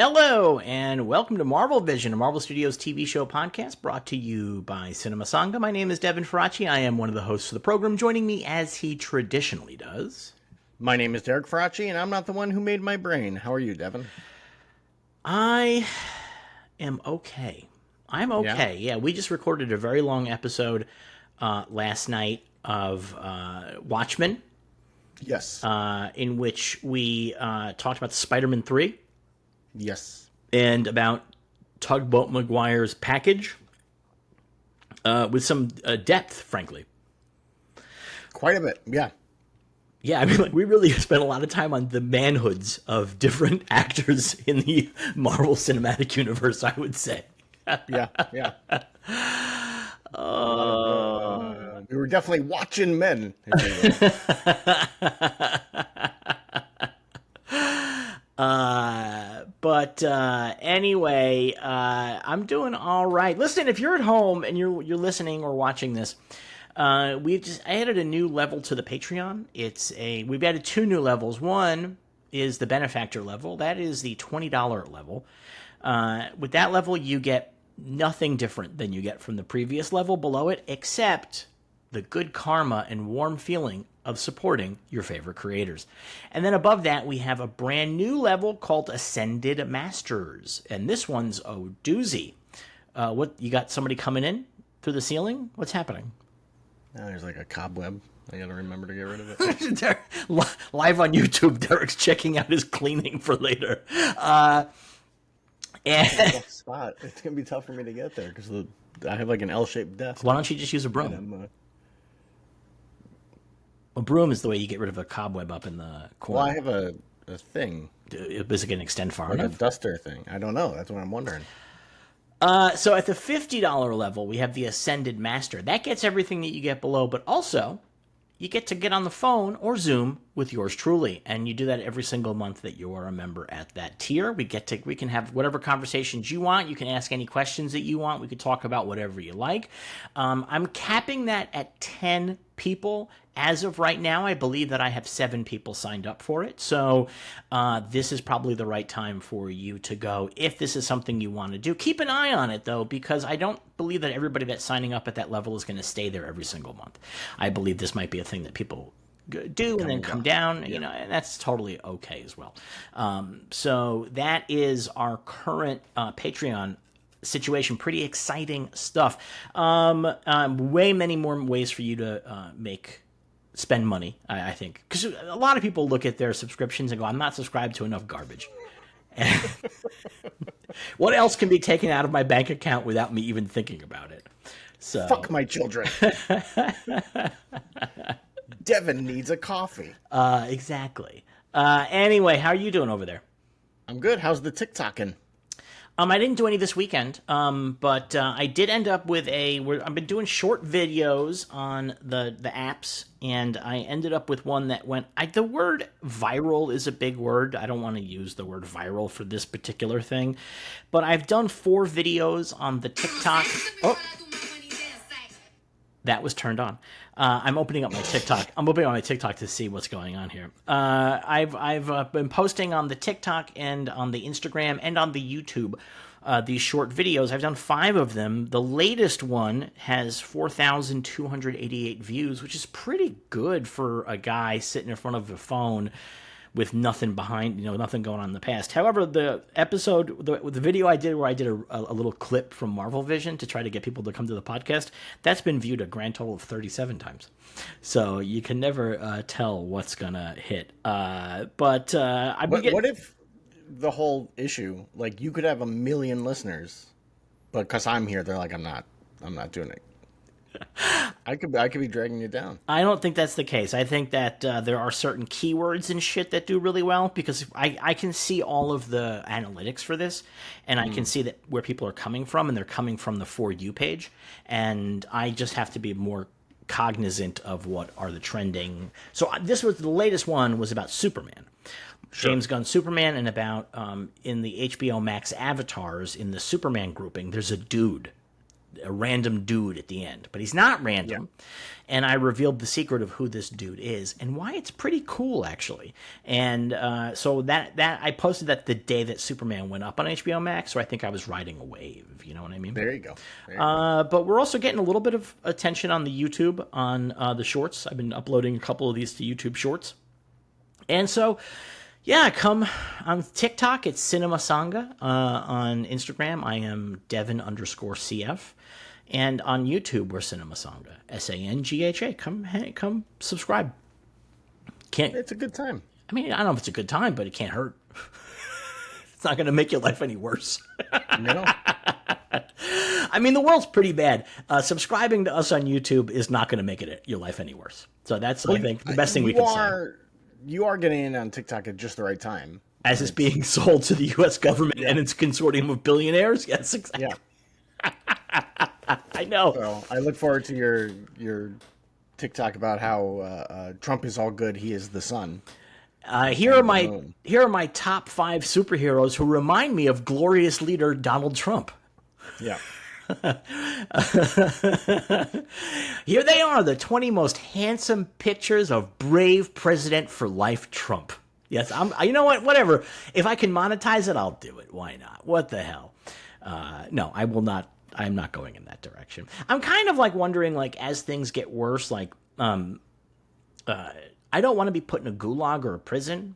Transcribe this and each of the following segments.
Hello, and welcome to Marvel Vision, a Marvel Studios TV show podcast brought to you by Cinema Sangha. My name is Devin Faraci. I am one of the hosts of the program. Joining me, as he traditionally does... My name is Derek Faraci, and I'm not the one who made my brain. How are you, Devin? I am okay. I'm okay. Yeah, we just recorded a very long episode last night of Watchmen. Yes. In which we talked about Spider-Man 3. Yes. And about Tugboat McGuire's package with some depth, frankly. Quite a bit, yeah. Yeah, I mean, like, we really spent a lot of time on the manhoods of different actors in the Marvel Cinematic Universe, I would say. Yeah. We were definitely watching men. But anyway, I'm doing all right. Listen, if you're at home and you're listening or watching this, we've just added a new level to the Patreon. We've added two new levels. One is the benefactor level. That is the $20 level. With that level, you get nothing different than you get from the previous level below it, except the good karma and warm feeling of supporting your favorite creators. And then above that, we have a brand new level called Ascended Masters. And this one's a doozy. What, you got somebody coming in through the ceiling? What's happening? There's like a cobweb. I gotta remember to get rid of it. Live on YouTube, Derek's checking out his cleaning for later. Spot. It's gonna be tough for me to get there because I have like an L-shaped desk. Why don't you just use a broom? A broom is the way you get rid of a cobweb up in the corner. Well, I have a thing. Is it going to extend far like enough? A duster thing. I don't know. That's what I'm wondering. So at the $50 level, we have the Ascended Master. That gets everything that you get below, but also you get to get on the phone or Zoom with yours truly, and you do that every single month that you are a member at that tier. We can have whatever conversations you want. You can ask any questions that you want. We could talk about whatever you like. I'm capping that at 10 people. As of right now, I believe that I have 7 people signed up for it. So this is probably the right time for you to go if this is something you want to do. Keep an eye on it, though, because I don't believe that everybody that's signing up at that level is going to stay there every single month. I believe this might be a thing that people do and then come down, and that's totally okay as well. So that is our current Patreon situation. Pretty exciting stuff. Way many more ways for you to spend money, I think, because a lot of people look at their subscriptions and go, I'm not subscribed to enough garbage. What else can be taken out of my bank account without me even thinking about it? So fuck my children. Devin needs a coffee. Exactly. Anyway, how are you doing over there? I'm good. How's the TikToking? I didn't do any this weekend, but I did end up with I've been doing short videos on the apps, and I ended up with one that went, the word viral is a big word. I don't want to use the word viral for this particular thing, but I've done 4 videos on the TikTok. Oh, that was turned on. I'm opening up my TikTok. I'm opening up my TikTok to see what's going on here. I've been posting on the TikTok and on the Instagram and on the YouTube these short videos. I've done 5 of them. The latest one has 4,288 views, which is pretty good for a guy sitting in front of a phone with nothing behind, nothing going on in the past. However, the episode, the video I did where I did a little clip from Marvel Vision to try to get people to come to the podcast, that's been viewed a grand total of 37 times. So you can never tell what's going to hit. What if the whole issue, like, you could have 1 million listeners, but because I'm here, they're like, I'm not doing it. I could be dragging you down. I don't think that's the case. I think that there are certain keywords and shit that do really well, because I can see all of the analytics for this, and I can see that where people are coming from, and they're coming from the For You page, and I just have to be more cognizant of what are the trending. So this was the latest one was about Superman. Sure. James Gunn Superman, and about in the HBO Max avatars in the Superman grouping, there's a dude a random dude at the end, but he's not random. Yeah. And I revealed the secret of who this dude is and why it's pretty cool, actually. And so that I posted that the day that Superman went up on HBO Max, so I think I was riding a wave. You know what I mean? There you go. But we're also getting a little bit of attention on the YouTube, on the shorts. I've been uploading a couple of these to YouTube Shorts. And so, yeah, come on TikTok, it's Cinema Sangha. On Instagram, I am Devin_CF. And on YouTube, we're Cinema Sangha, SANGHA. Come subscribe. It's a good time. I mean, I don't know if it's a good time, but it can't hurt. It's not going to make your life any worse. No. I mean, the world's pretty bad. Subscribing to us on YouTube is not going to make your life any worse. So that's, I think, the best thing we can say. You are getting in on TikTok at just the right time. As it's being sold to the U.S. government and its consortium of billionaires? Yes, exactly. Yeah. I know. So I look forward to your TikTok about how Trump is all good. He is the sun. Here are my top 5 superheroes who remind me of glorious leader Donald Trump. Yeah. Here they are, the 20 most handsome pictures of brave president for life Trump. Yes, you know what? Whatever. If I can monetize it, I'll do it. Why not? What the hell? No, I will not. I'm not going in that direction. I'm kind of like wondering, like, as things get worse, like, I don't want to be put in a gulag or a prison,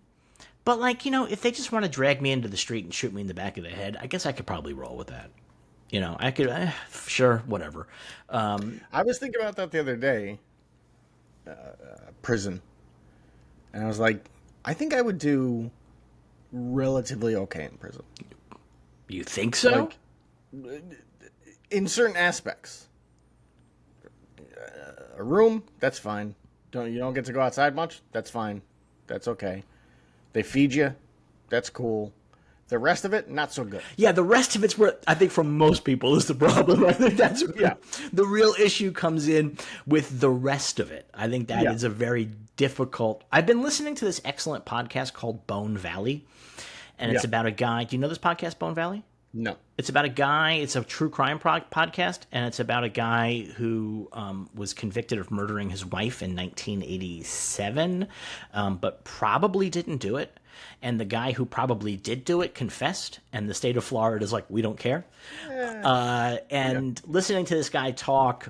but, like, you know, if they just want to drag me into the street and shoot me in the back of the head, I guess I could probably roll with that. You know, I could, sure, whatever. I was thinking about that the other day, prison, and I was like, I think I would do relatively okay in prison. You think so? Like, in certain aspects. A room, that's fine. You don't get to go outside much? That's fine. That's okay. They feed you? That's cool. The rest of it, not so good. Yeah, the rest of it's where I think for most people is the problem. I think that's where the real issue comes in with the rest of it. I think that is a very difficult. I've been listening to this excellent podcast called Bone Valley, and it's about a guy. Do you know this podcast, Bone Valley? No. It's about a guy. It's a true crime podcast, and it's about a guy who was convicted of murdering his wife in 1987, but probably didn't do it. And the guy who probably did do it confessed, and the state of Florida is like, we don't care. Listening to this guy talk,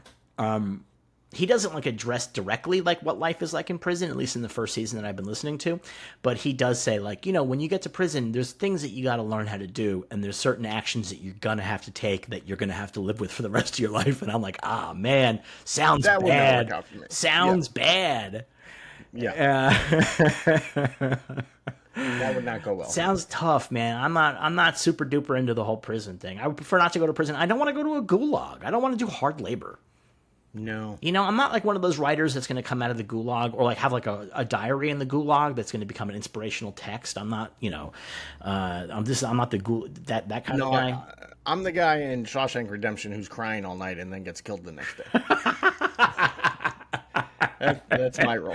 he doesn't like address directly like what life is like in prison, at least in the first season that I've been listening to. But he does say, like, you know, when you get to prison, there's things that you got to learn how to do, and there's certain actions that you're gonna have to take that you're gonna have to live with for the rest of your life. And I'm like, man, sounds bad. Would not work out for me. Sounds bad. Yeah. That would not go well. Sounds tough, man. I'm not super duper into the whole prison thing. I would prefer not to go to prison. I don't want to go to a gulag. I don't want to do hard labor. No. You know, I'm not like one of those writers that's going to come out of the gulag or like have like a diary in the gulag that's going to become an inspirational text. I'm not, you know, I'm not the that kind of guy. I'm the guy in Shawshank Redemption who's crying all night and then gets killed the next day. That's my role.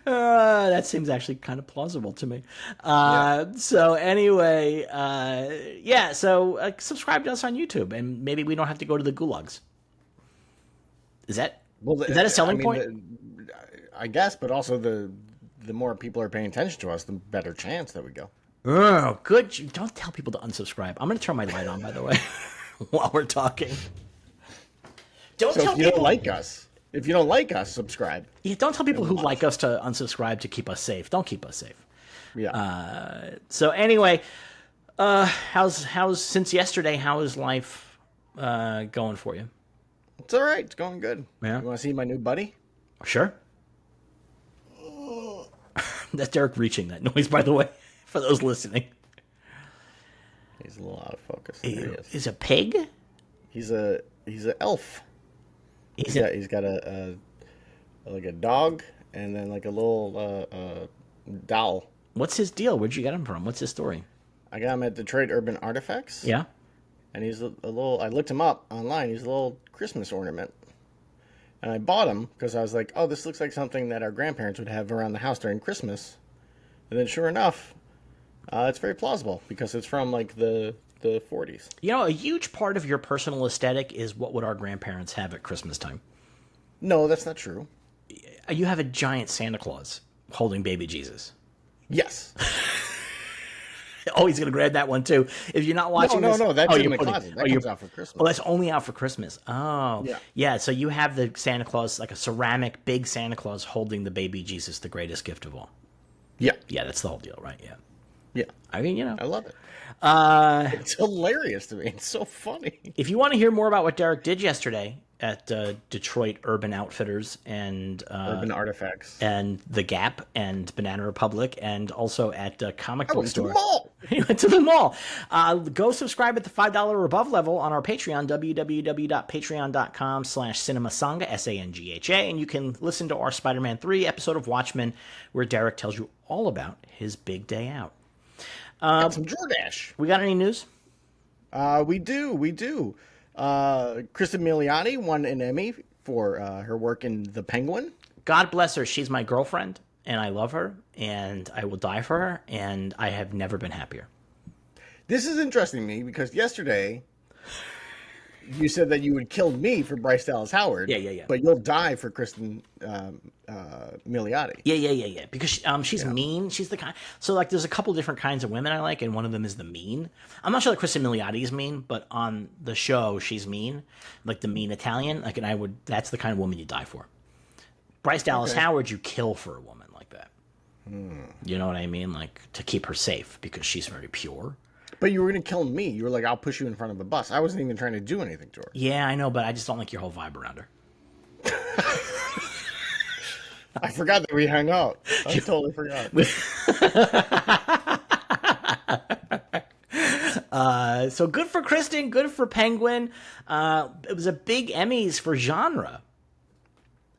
That seems actually kind of plausible to me. So anyway, so subscribe to us on YouTube, and maybe we don't have to go to the gulags. Is that a selling point? I guess, but also the more people are paying attention to us, the better chance that we go. Oh, good. Don't tell people to unsubscribe. I'm going to turn my light on, by the way, while we're talking. If you don't like us. If you don't like us, subscribe. Yeah, don't tell people who like us to unsubscribe to keep us safe. Don't keep us safe. Yeah. So anyway, how's since yesterday? How is life going for you? It's all right. It's going good. Yeah. You want to see my new buddy? Sure. That's Derek reaching that noise, by the way, for those listening. He's a little out of focus. He's a pig. He's an elf. He's got a dog and then like a little doll. What's his deal? Where'd you get him from? What's his story? I got him at Detroit Urban Artifacts. Yeah. And he's a little. I looked him up online. He's a little Christmas ornament. And I bought him because I was like, oh, this looks like something that our grandparents would have around the house during Christmas. And then sure enough, it's very plausible because it's from like the the 40s. You know, a huge part of your personal aesthetic is what would our grandparents have at Christmas time. No, that's not true. You have a giant Santa Claus holding baby Jesus. Yes. Oh, he's going to grab that one too. If you're not watching this... No, that's oh, in the closet. That comes out for Christmas. Oh, that's only out for Christmas. Oh. Yeah, so you have the Santa Claus, like a ceramic big Santa Claus holding the baby Jesus, the greatest gift of all. Yeah. Yeah, that's the whole deal, right? Yeah. Yeah. I mean, you know. I love it. It's hilarious to me. It's so funny. If you want to hear more about what Derek did yesterday at Detroit Urban Outfitters and Urban Artifacts and The Gap and Banana Republic and also at Comic Book Store. To the mall. He went to the mall. Go subscribe at the $5 or above level on our Patreon, www.patreon.com/cinemasanga, SANGHA, and you can listen to our Spider-Man 3 episode of Watchmen where Derek tells you all about his big day out. Got some Jordache. We got any news? We do. Cristin Milioti won an Emmy for her work in The Penguin. God bless her. She's my girlfriend, and I love her, and I will die for her, and I have never been happier. This is interesting to me because yesterday you said that you would kill me for Bryce Dallas Howard. Yeah. But you'll die for Cristin Milioti. Yeah. Because she's mean. She's the kind. So like, there's a couple different kinds of women I like, and one of them is the mean. I'm not sure that Cristin Milioti is mean, but on the show she's mean, like the mean Italian. Like, and that's the kind of woman you die for. Bryce Dallas Howard, you kill for a woman like that. You know what I mean? Like, to keep her safe because she's very pure. But you were going to kill me. You were like, I'll push you in front of the bus. I wasn't even trying to do anything to her. Yeah, I know, but I just don't like your whole vibe around her. I forgot that we hung out. I totally forgot. So good for Cristin, good for Penguin. It was a big Emmys for genre.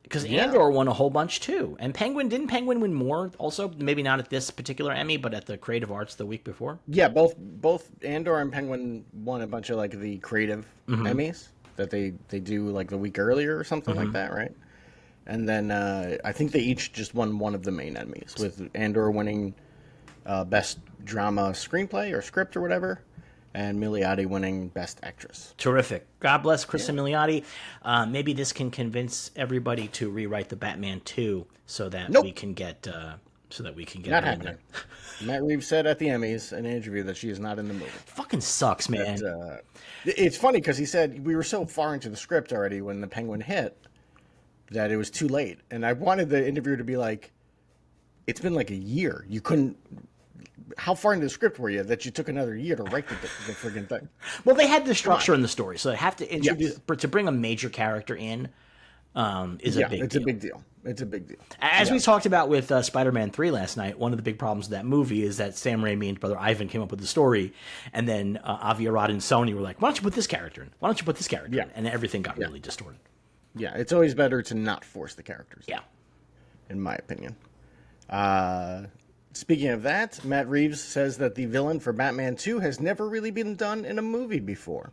Because Andor won a whole bunch too. And didn't Penguin win more also? Maybe not at this particular Emmy, but at the Creative Arts the week before? Yeah, both Andor and Penguin won a bunch of like the creative Emmys that they do like the week earlier or something like that, right? And then I think they each just won one of the main Emmys, with Andor winning Best Drama Screenplay or Script or whatever, and Milioti winning Best Actress. Terrific. God bless Cristin Milioti. Maybe this can convince everybody to rewrite the Batman 2 so that we can get Not happening. Matt Reeves said at the Emmys in an interview that she is not in the movie. Fucking sucks, man. It's funny because he said we were so far into the script already when the Penguin hit that it was too late. And I wanted the interviewer to be like, it's been like a year. You couldn't... How far into the script were you that you took another year to write the friggin' thing? Well, they had the structure in the story, so they have to introduce... To bring a major character in is a big deal. It's a big deal. It's a big deal. As we talked about with Spider-Man 3 last night, one of the big problems with that movie is that Sam Raimi and brother Ivan came up with the story, and then Avi Arad and Sony were like, why don't you put this character in? Why don't you put this character in? And everything got really distorted. Yeah, it's always better to not force the characters. Yeah. In my opinion. Speaking of that, Matt Reeves says that the villain for Batman 2 has never really been done in a movie before.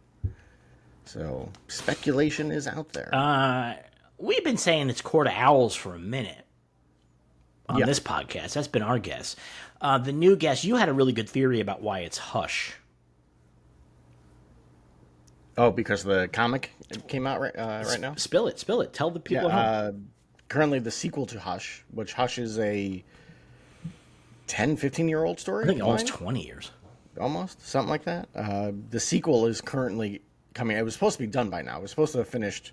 So, speculation is out there. We've been saying it's Court of Owls for a minute on this podcast. That's been our guess. The new guess, you had a really good theory about why it's Hush. Oh, because the comic came out right now? Spill it. Tell the people at home. Currently the sequel to Hush, which Hush is a 10, 15-year-old story? I think almost 20 years. Almost, something like that. The sequel is currently coming. It was supposed to be done by now. It was supposed to have finished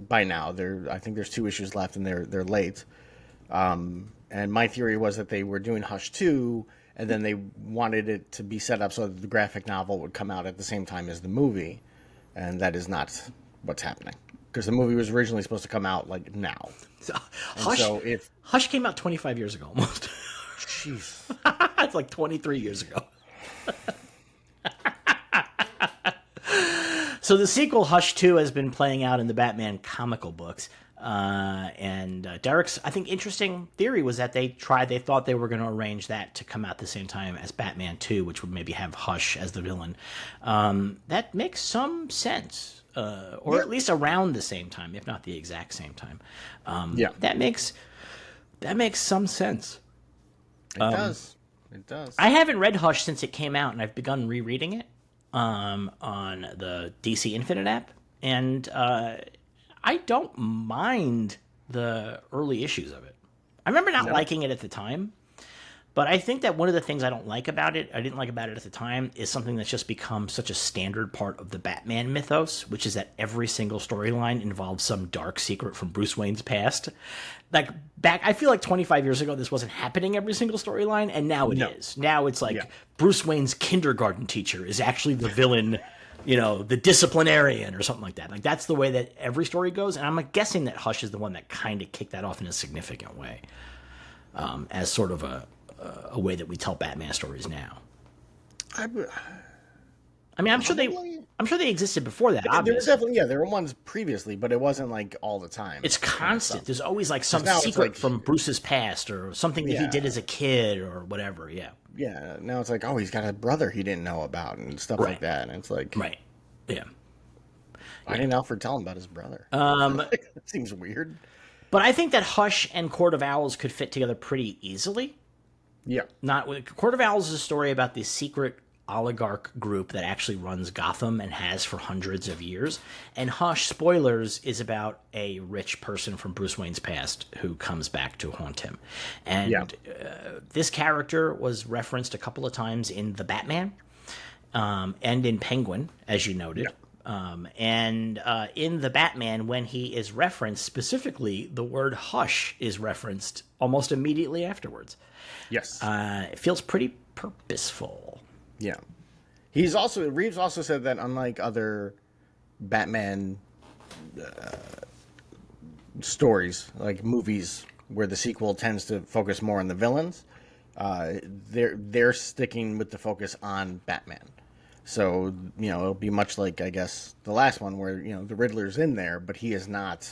by now. I think there's 2 issues left, and they're late. And my theory was that they were doing Hush 2, and then they wanted it to be set up so that the graphic novel would come out at the same time as the movie. And that is not what's happening. Because the movie was originally supposed to come out, like, now. Hush came out 25 years ago, almost. Jeez. It's like 23 years ago. So the sequel, Hush 2, has been playing out in the Batman comical books. And Derek's, I think, interesting theory was that they thought they were going to arrange that to come out the same time as Batman 2, which would maybe have Hush as the villain. That makes some sense, or at least around the same time, if not the exact same time. That makes some sense. It does. I haven't read Hush since it came out, and I've begun rereading it. on the DC Infinite app, and I don't mind the early issues of it. I remember not liking it at the time, but I think that one of the things I didn't like about it at the time, is something that's just become such a standard part of the Batman mythos, which is that every single storyline involves some dark secret from Bruce Wayne's past. Like I feel like 25 years ago, this wasn't happening every single storyline, and now it is. Now it's like Bruce Wayne's kindergarten teacher is actually the villain, the disciplinarian or something like that. Like that's the way that every story goes, and I'm guessing that Hush is the one that kind of kicked that off in a significant way, as sort of a way that we tell Batman stories now. I'm sure they existed before that. There was definitely there were ones previously, but it wasn't like all the time. It's constant. There's always like some secret from Bruce's past or something that he did as a kid or whatever. Yeah. Yeah. Now it's like, oh, he's got a brother he didn't know about and stuff like that. And it's like, right. Yeah. Why didn't Alfred tell him about his brother? That seems weird. But I think that Hush and Court of Owls could fit together pretty easily. Yeah. Court of Owls is a story about this secret oligarch group that actually runs Gotham and has for hundreds of years. And Hush, spoilers, is about a rich person from Bruce Wayne's past who comes back to haunt him. And this character was referenced a couple of times in The Batman and in Penguin, as you noted. And in The Batman, when he is referenced, specifically, the word hush is referenced almost immediately afterwards. Yes. It feels pretty purposeful. Yeah. Reeves also said that unlike other Batman stories, like movies where the sequel tends to focus more on the villains, they're sticking with the focus on Batman. So, it'll be much like, I guess, the last one where, the Riddler's in there, but he is not...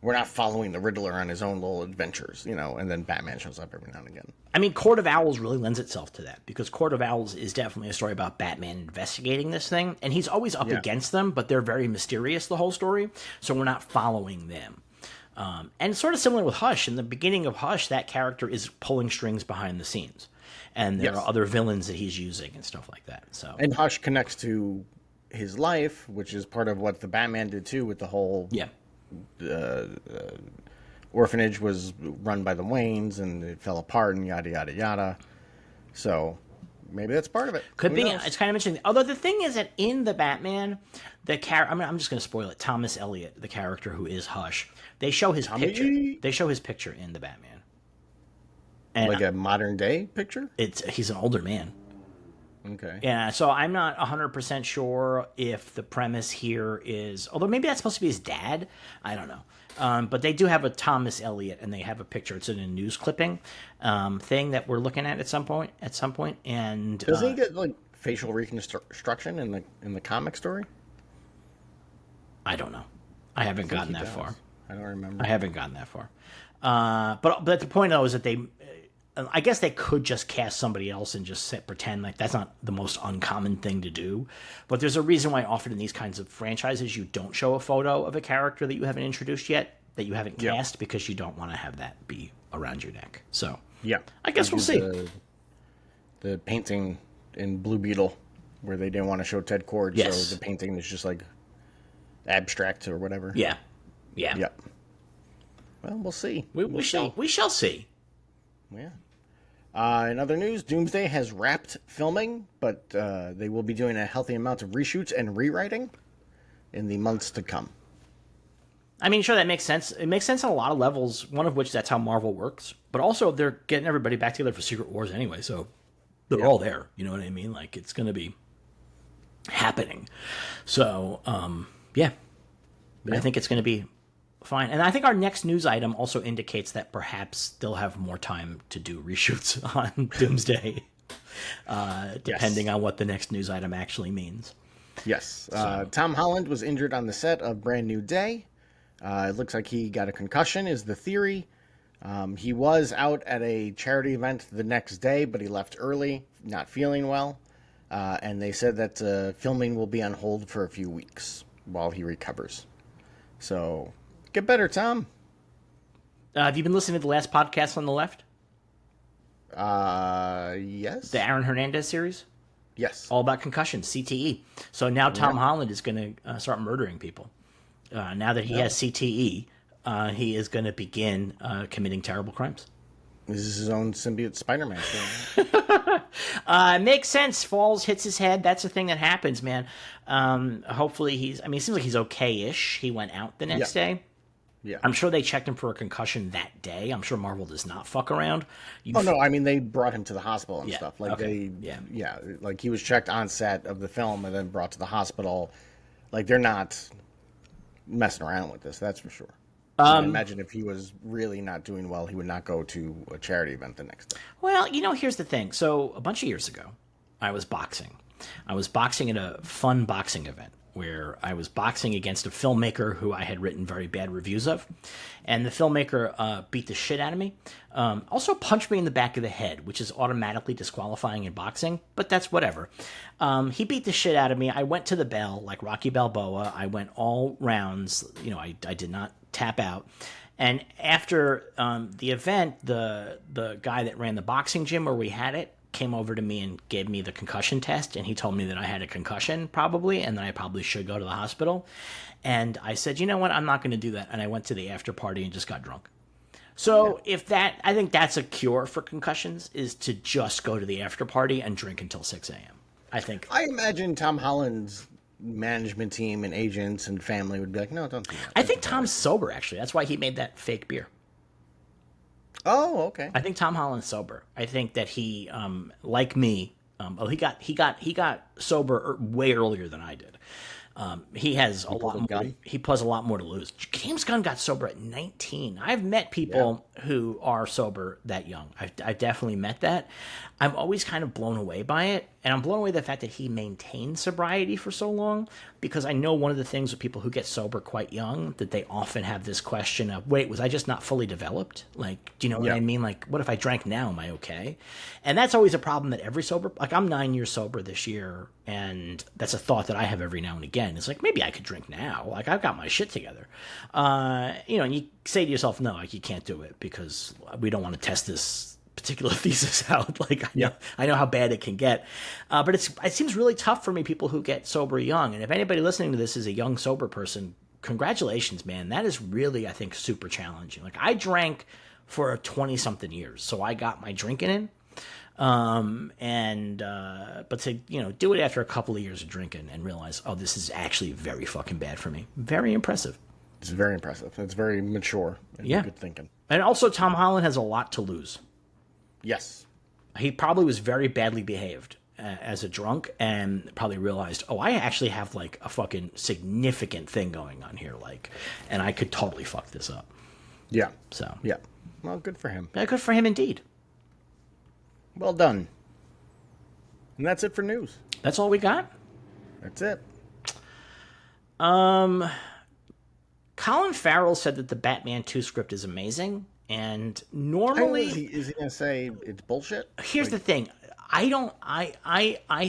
We're not following the Riddler on his own little adventures, and then Batman shows up every now and again. Court of Owls really lends itself to that, because Court of Owls is definitely a story about Batman investigating this thing, and he's always up against them, but they're very mysterious the whole story, so we're not following them. And sort of similar with Hush. In the beginning of Hush, that character is pulling strings behind the scenes. And there are other villains that he's using and stuff like that. So, and Hush connects to his life, which is part of what the Batman did too, with the whole orphanage was run by the Waynes and it fell apart and yada yada yada. So maybe that's part of it. Could be. It's kind of interesting. Although the thing is that in the Batman, the character, I'm just going to spoil it. Thomas Elliot, the character who is Hush, they show his picture. They show his picture in the Batman. And like a modern day picture? He's an older man. Okay. Yeah, so I'm not 100% sure if the premise here is... Although maybe that's supposed to be his dad. I don't know. But they do have a Thomas Elliot, and they have a picture. It's in a news clipping thing that we're looking at some point. And doesn't he get like facial reconstruction in the comic story? I don't know. I haven't gotten that far. I don't remember. I haven't gotten that far. But the point, though, is that I guess they could just cast somebody else and just pretend like that's not the most uncommon thing to do. But there's a reason why often in these kinds of franchises you don't show a photo of a character that you haven't introduced yet, that you haven't cast, because you don't want to have that be around your neck. So I guess we'll see. The painting in Blue Beetle where they didn't want to show Ted Kord, so the painting is just like abstract or whatever. Yeah. Yep. Well, we'll see. We shall see. Yeah. In other news, Doomsday has wrapped filming, but they will be doing a healthy amount of reshoots and rewriting in the months to come. Sure, that makes sense. It makes sense on a lot of levels, one of which that's how Marvel works. But also, they're getting everybody back together for Secret Wars anyway, so they're all there. You know what I mean? Like, it's going to be happening. So, I think it's going to be fine. And I think our next news item also indicates that perhaps they'll have more time to do reshoots on Doomsday, depending on what the next news item actually means. Yes. Tom Holland was injured on the set of Brand New Day. It looks like he got a concussion, is the theory. He was out at a charity event the next day, but he left early, not feeling well. And they said that filming will be on hold for a few weeks while he recovers. So... Get better, Tom. Have you been listening to the last podcast on the left? Yes. The Aaron Hernandez series? Yes. All about concussions, CTE. So now Tom Holland is going to start murdering people. Now that he has CTE, he is going to begin committing terrible crimes. This is his own symbiote Spider-Man. Makes sense. Falls, hits his head. That's the thing that happens, man. Hopefully it seems like he's okay-ish. He went out the next day. Yeah. I'm sure they checked him for a concussion that day. I'm sure Marvel does not fuck around. No, I mean, they brought him to the hospital and stuff. Like, like he was checked on set of the film and then brought to the hospital. Like, they're not messing around with this, that's for sure. I imagine if he was really not doing well, he would not go to a charity event the next day. Well, here's the thing. So a bunch of years ago, I was boxing. I was boxing at a fun boxing event where I was boxing against a filmmaker who I had written very bad reviews of. And the filmmaker beat the shit out of me. Also punched me in the back of the head, which is automatically disqualifying in boxing, but that's whatever. He beat the shit out of me. I went to the bell like Rocky Balboa. I went all rounds. I did not tap out. And after the event, the guy that ran the boxing gym where we had it came over to me and gave me the concussion test, and he told me that I had a concussion probably, and that I probably should go to the hospital. And I said, you know what, I'm not going to do that. And I went to the after party and just got drunk. So I think that's a cure for concussions, is to just go to the after party and drink until 6 a.m. I imagine Tom Holland's management team and agents and family would be like, no, don't do that. I think Tom's sober, actually. That's why he made that fake beer. Oh, okay. I think Tom Holland's sober. I think that he, like me, he got sober way earlier than I did. He has a lot more. He has a lot more to lose. James Gunn got sober at 19. I've met people who are sober that young. I've definitely met that. I'm always kind of blown away by it, and I'm blown away by the fact that he maintained sobriety for so long. Because I know one of the things with people who get sober quite young, that they often have this question of, wait, was I just not fully developed? Like, do you know what I mean? Like, what if I drank now? Am I okay? And that's always a problem that every sober, like I'm 9 years sober this year, and that's a thought that I have every now and again. It's like, maybe I could drink now. Like, I've got my shit together. And you say to yourself, no, like, you can't do it because we don't want to test this particular thesis out. Like, I know how bad it can get. But it seems really tough for me, people who get sober young. And if anybody listening to this is a young sober person, congratulations, man. That is really, I think, super challenging. Like, I drank for 20-something years, so I got my drinking in. But to, do it after a couple of years of drinking and realize, oh, this is actually very fucking bad for me. Very impressive. It's very impressive. It's very mature and good thinking. And also, Tom Holland has a lot to lose. Yes. He probably was very badly behaved as a drunk and probably realized, oh, I actually have like a fucking significant thing going on here. Like, and I could totally fuck this up. Yeah. So. Yeah. Well, good for him. Yeah, good for him indeed. Well done. And that's it for news. That's all we got? That's it. Colin Farrell said that the Batman 2 script is amazing. And normally, is he gonna say it's bullshit? Here's the thing. I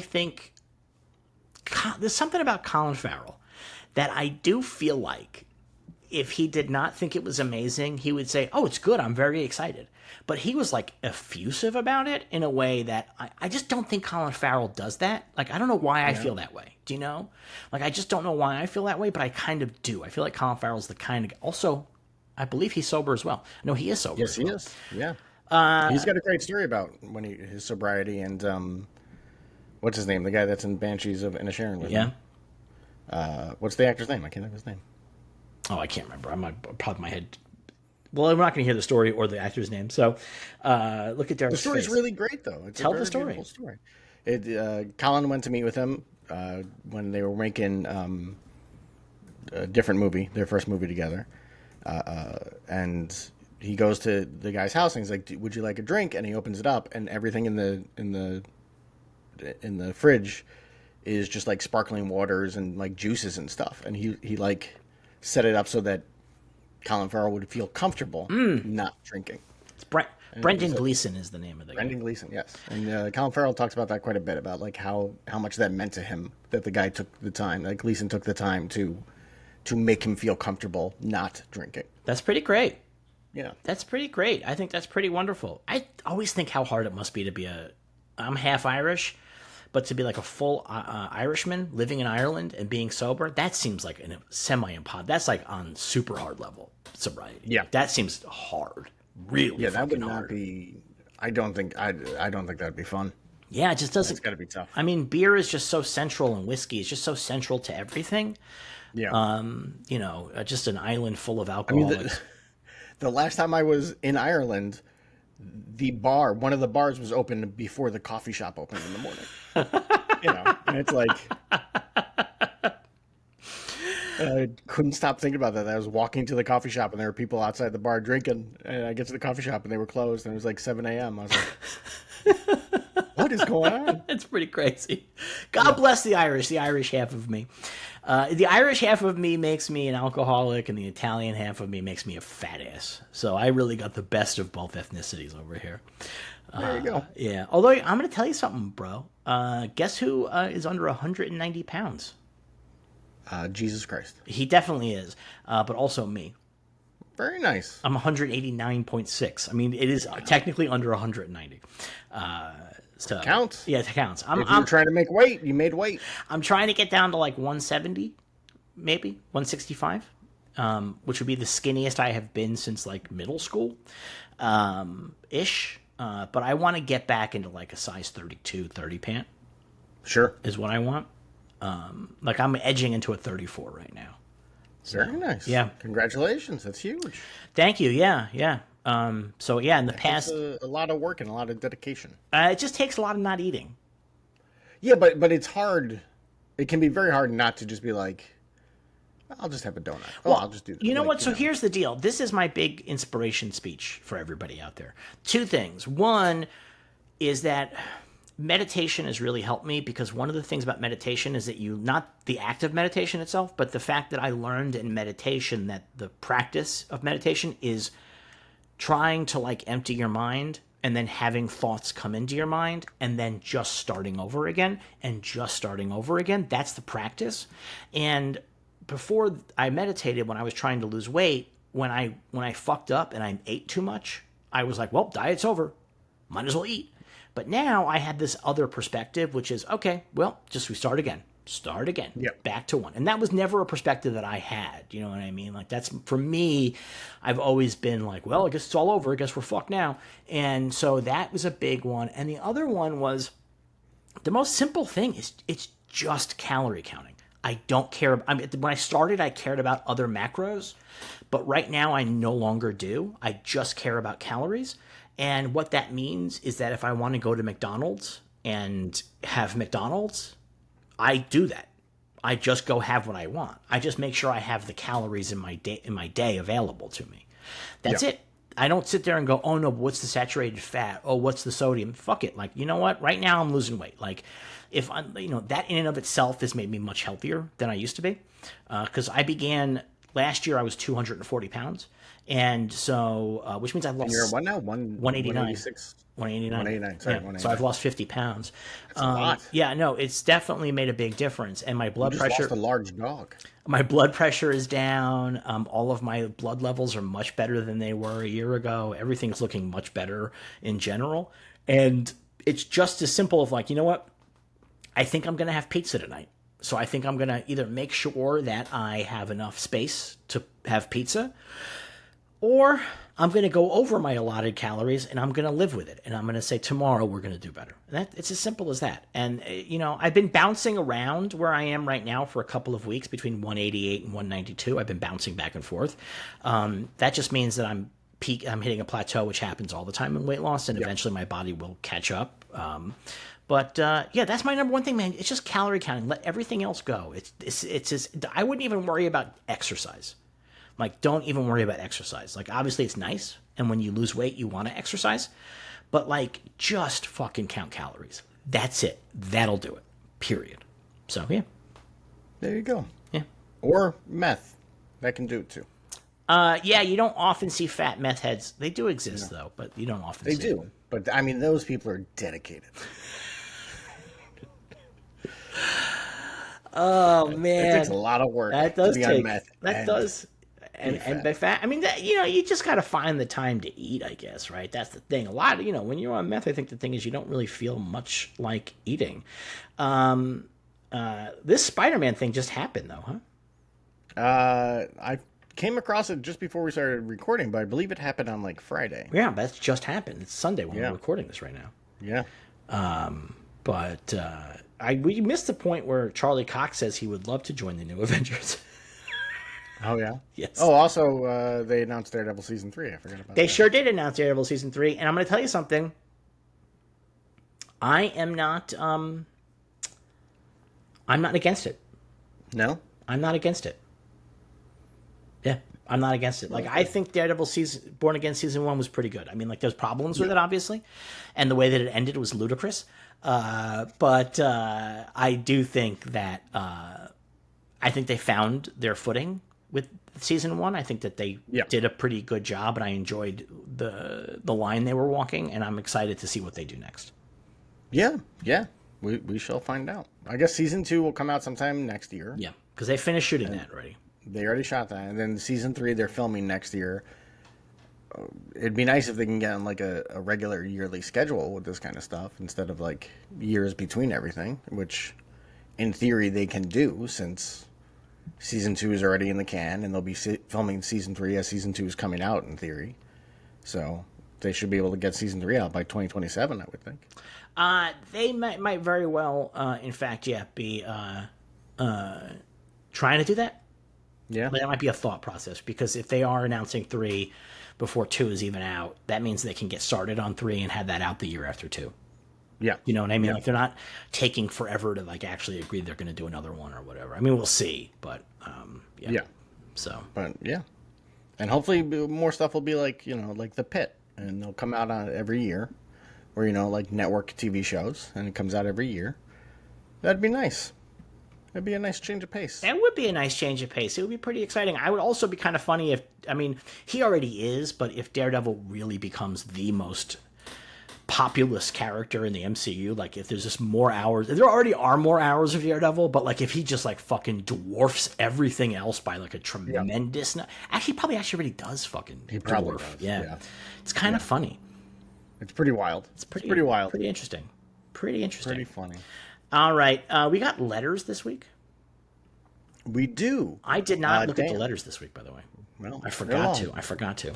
think there's something about Colin Farrell that I do feel like if he did not think it was amazing, he would say, oh, it's good, I'm very excited. But he was like effusive about it in a way that I just don't think Colin Farrell does that. Like, I don't know why I feel that way. Do you know? Like, I just don't know why I feel that way, but I kind of do. I feel like Colin Farrell's the kind of... Also, I believe he's sober as well. No, he is sober. Yes, he is. Yeah. He's got a great story about his sobriety and what's his name? The guy that's in Banshees of Inisherin with him. What's the actor's name? I can't think of his name. Oh, I can't remember. I'm probably my head. Well, we're not going to hear the story or the actor's name. So look at Derek's The story's face. Really great, though. It's Tell a very the story. Beautiful story. Colin went to meet with him when they were making a different movie, their first movie together. And he goes to the guy's house and he's like, "Would you like a drink?" And he opens it up, and everything in the fridge is just like sparkling waters and like juices and stuff. And he like set it up so that Colin Farrell would feel comfortable not drinking. It's Brendan Gleeson is the name of the guy. Brendan Gleeson, yes. And Colin Farrell talks about that quite a bit, about like how much that meant to him, that the guy took the time, like Gleeson took the time to make him feel comfortable not drinking. That's pretty great. Yeah. That's pretty great. I think that's pretty wonderful. I always think how hard it must be to be I'm half Irish, But to be like a full Irishman living in Ireland and being sober, that seems like a semi-impossible. That's like on super hard level sobriety. Yeah. Like, that seems hard. Really Yeah, that would fucking not hard. be. I don't think that'd be fun. Yeah, it just doesn't. It's got to be tough. I mean, beer is just so central, and whiskey is just so central to everything. Yeah. You know, just an island full of I alcohol. mean, the last time I was in Ireland, one of the bars was open before the coffee shop opened in the morning. And it's like, I couldn't stop thinking about that. I was walking to the coffee shop and there were people outside the bar drinking, and I get to the coffee shop and they were closed, and it was like 7 a.m. I was like, what is going on? It's pretty crazy. God bless the Irish half of me. The Irish half of me makes me an alcoholic, and the Italian half of me makes me a fat ass. So I really got the best of both ethnicities over here. There you go. Yeah. Although I'm going to tell you something, bro. Guess who is under 190 pounds? Jesus Christ. He definitely is, but also me. Very nice. I'm 189.6. I mean, it is technically under 190. So Counts. Yeah, it counts. If you're trying to make weight, you made weight. I'm trying to get down to like 170, maybe 165, which would be the skinniest I have been since like middle school, ish. But I want to get back into like a size 32, 30 pant. Sure. Is what I want. Like I'm edging into a 34 right now. Very nice. Yeah. Congratulations. That's huge. Thank you. Yeah. So yeah, in the past, a lot of work and a lot of dedication. it just takes a lot of not eating. Yeah, but it's hard. It can be very hard not to just be like, I'll just have a donut. I'll just do that. You know Like, what? So here's the deal. This is my big inspiration speech for everybody out there. Two things. One is that meditation has really helped me, because one of the things about meditation is that not the act of meditation itself, but the fact that I learned in meditation that the practice of meditation is trying to like empty your mind and then having thoughts come into your mind and then just starting over again and just starting over again. That's the practice. And before I meditated, when I was trying to lose weight, when I fucked up and I ate too much, I was like, well, diet's over. Might as well eat. But now I had this other perspective, which is, okay, well, just we start again. Start again. Yep. Back to one. And that was never a perspective that I had. You know what I mean? Like, that's, for me, I've always been like, well, I guess it's all over. I guess we're fucked now. And so that was a big one. And the other one was, the most simple thing is it's just calorie counting. I don't care. I mean, when I started, I cared about other macros, but right now I no longer do. I just care about calories. And what that means is that if I want to go to McDonald's and have McDonald's, I do that. I just go have what I want. I just make sure I have the calories in my day available to me. That's it. I don't sit there and go, oh no, what's the saturated fat? Oh, what's the sodium? Fuck it. Like, you know what? Right now I'm losing weight. Like, if I'm, that in and of itself has made me much healthier than I used to be. Because I began last year, I was 240 pounds. And so, which means I lost. You're what now? 189. 186. 189. 189. Sorry, Yeah. 189. So I've lost 50 pounds. That's a lot. Yeah, no, it's definitely made a big difference. And my blood You pressure. just lost a large dog. My blood pressure is down. All of my blood levels are much better than they were a year ago. Everything's looking much better in general. And it's just as simple of like, you know what? I think I'm going to have pizza tonight. So I think I'm going to either make sure that I have enough space to have pizza, or I'm going to go over my allotted calories and I'm going to live with it. And I'm going to say tomorrow we're going to do better. It's as simple as that. And, I've been bouncing around where I am right now for a couple of weeks between 188 and 192. I've been bouncing back and forth. That just means that I'm hitting a plateau, which happens all the time in weight loss. And eventually my body will catch up. But that's my number one thing, man. It's just calorie counting. Let everything else go. I wouldn't even worry about exercise. Like, don't even worry about exercise. Like, obviously it's nice, and when you lose weight, you want to exercise. But, like, just fucking count calories. That's it. That'll do it. Period. So, yeah. There you go. Yeah. Or meth. That can do it, too. Yeah, you don't often see fat meth heads. They do exist, though, but you don't often see They do. them. But, I mean, those people are dedicated. Oh, man. It takes a lot of work That does to be on take... meth. That does... and by fat, I mean that you just got to find the time to eat, I guess, right? That's the thing. A lot, when you're on meth, I think the thing is you don't really feel much like eating. This Spider-Man thing just happened, though, huh? I came across it just before we started recording, but I believe it happened on like Friday. Yeah, that's just happened. It's Sunday when we're recording this right now. Yeah. But we missed the point where Charlie Cox says he would love to join the new Avengers. Oh, yeah? Yes. Oh, also, they announced Daredevil Season 3. I forgot about that. They sure did announce Daredevil Season 3, and I'm going to tell you something. I'm not against it. No? I'm not against it. Yeah, I'm not against it. Like, I think Daredevil Born Again Season 1 was pretty good. I mean, like, there's problems with it, obviously, and the way that it ended was ludicrous. But I do think that I think they found their footing with Season 1. I think that they did a pretty good job, and I enjoyed the line they were walking, and I'm excited to see what they do next. Yeah. We shall find out. I guess Season 2 will come out sometime next year. Yeah, because they finished shooting that already. They already shot that. And then Season 3, they're filming next year. It'd be nice if they can get on like a regular yearly schedule with this kind of stuff instead of like years between everything, which in theory they can do since Season 2 is already in the can and they'll be filming Season 3 as Season 2 is coming out in theory. So they should be able to get Season 3 out by 2027, I would think. They might very well, in fact, be trying to do that. Yeah. But that might be a thought process, because if they are announcing 3 before 2 is even out, that means they can get started on 3 and have that out the year after 2. Yeah. You know what I mean? Yeah. Like, they're not taking forever to like actually agree they're going to do another one or whatever. I mean, we'll see, but yeah. So, but yeah. And hopefully more stuff will be like, like The Pit, and they'll come out on every year, or like network TV shows, and it comes out every year. That'd be nice. It'd be a nice change of pace. That would be a nice change of pace. It would be pretty exciting. I would also be kind of funny if, I mean, he already is, but if Daredevil really becomes the most populous character in the MCU, like if there's just more hours, there already are more hours of Daredevil, but like if he just like fucking dwarfs everything else by like a tremendous, actually probably already does fucking he probably dwarf. Does. Yeah. It's kind of funny. It's pretty wild. It's pretty wild. Pretty interesting. Pretty funny. All right. We got letters this week. We do. I did not look at the letters this week, by the way. Well, I forgot to.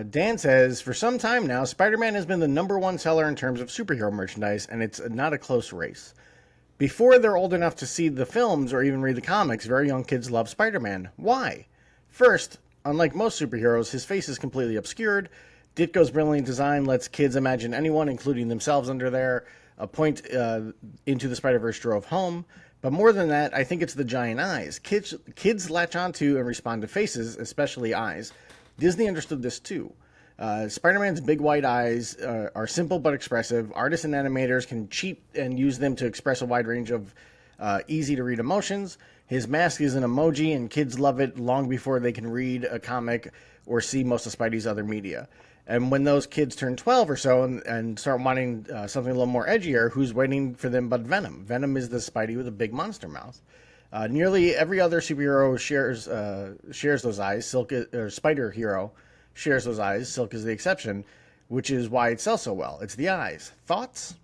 Dan says, for some time now, Spider-Man has been the #1 seller in terms of superhero merchandise, and it's not a close race. Before they're old enough to see the films or even read the comics, very young kids love Spider-Man. Why? First, unlike most superheroes, his face is completely obscured. Ditko's brilliant design lets kids imagine anyone, including themselves, under there. A point into the Spider-Verse drove home. But more than that, I think it's the giant eyes. Kids latch onto and respond to faces, especially eyes. Disney understood this too. Spider-Man's big white eyes are simple but expressive. Artists and animators can cheat and use them to express a wide range of easy-to-read emotions. His mask is an emoji, and kids love it long before they can read a comic or see most of Spidey's other media. And when those kids turn 12 or so and start wanting something a little more edgier, who's waiting for them but Venom? Venom is the Spidey with a big monster mouth. Nearly every other superhero shares those eyes. Spider hero shares those eyes. Silk is the exception, which is why it sells so well. It's the eyes. Thoughts?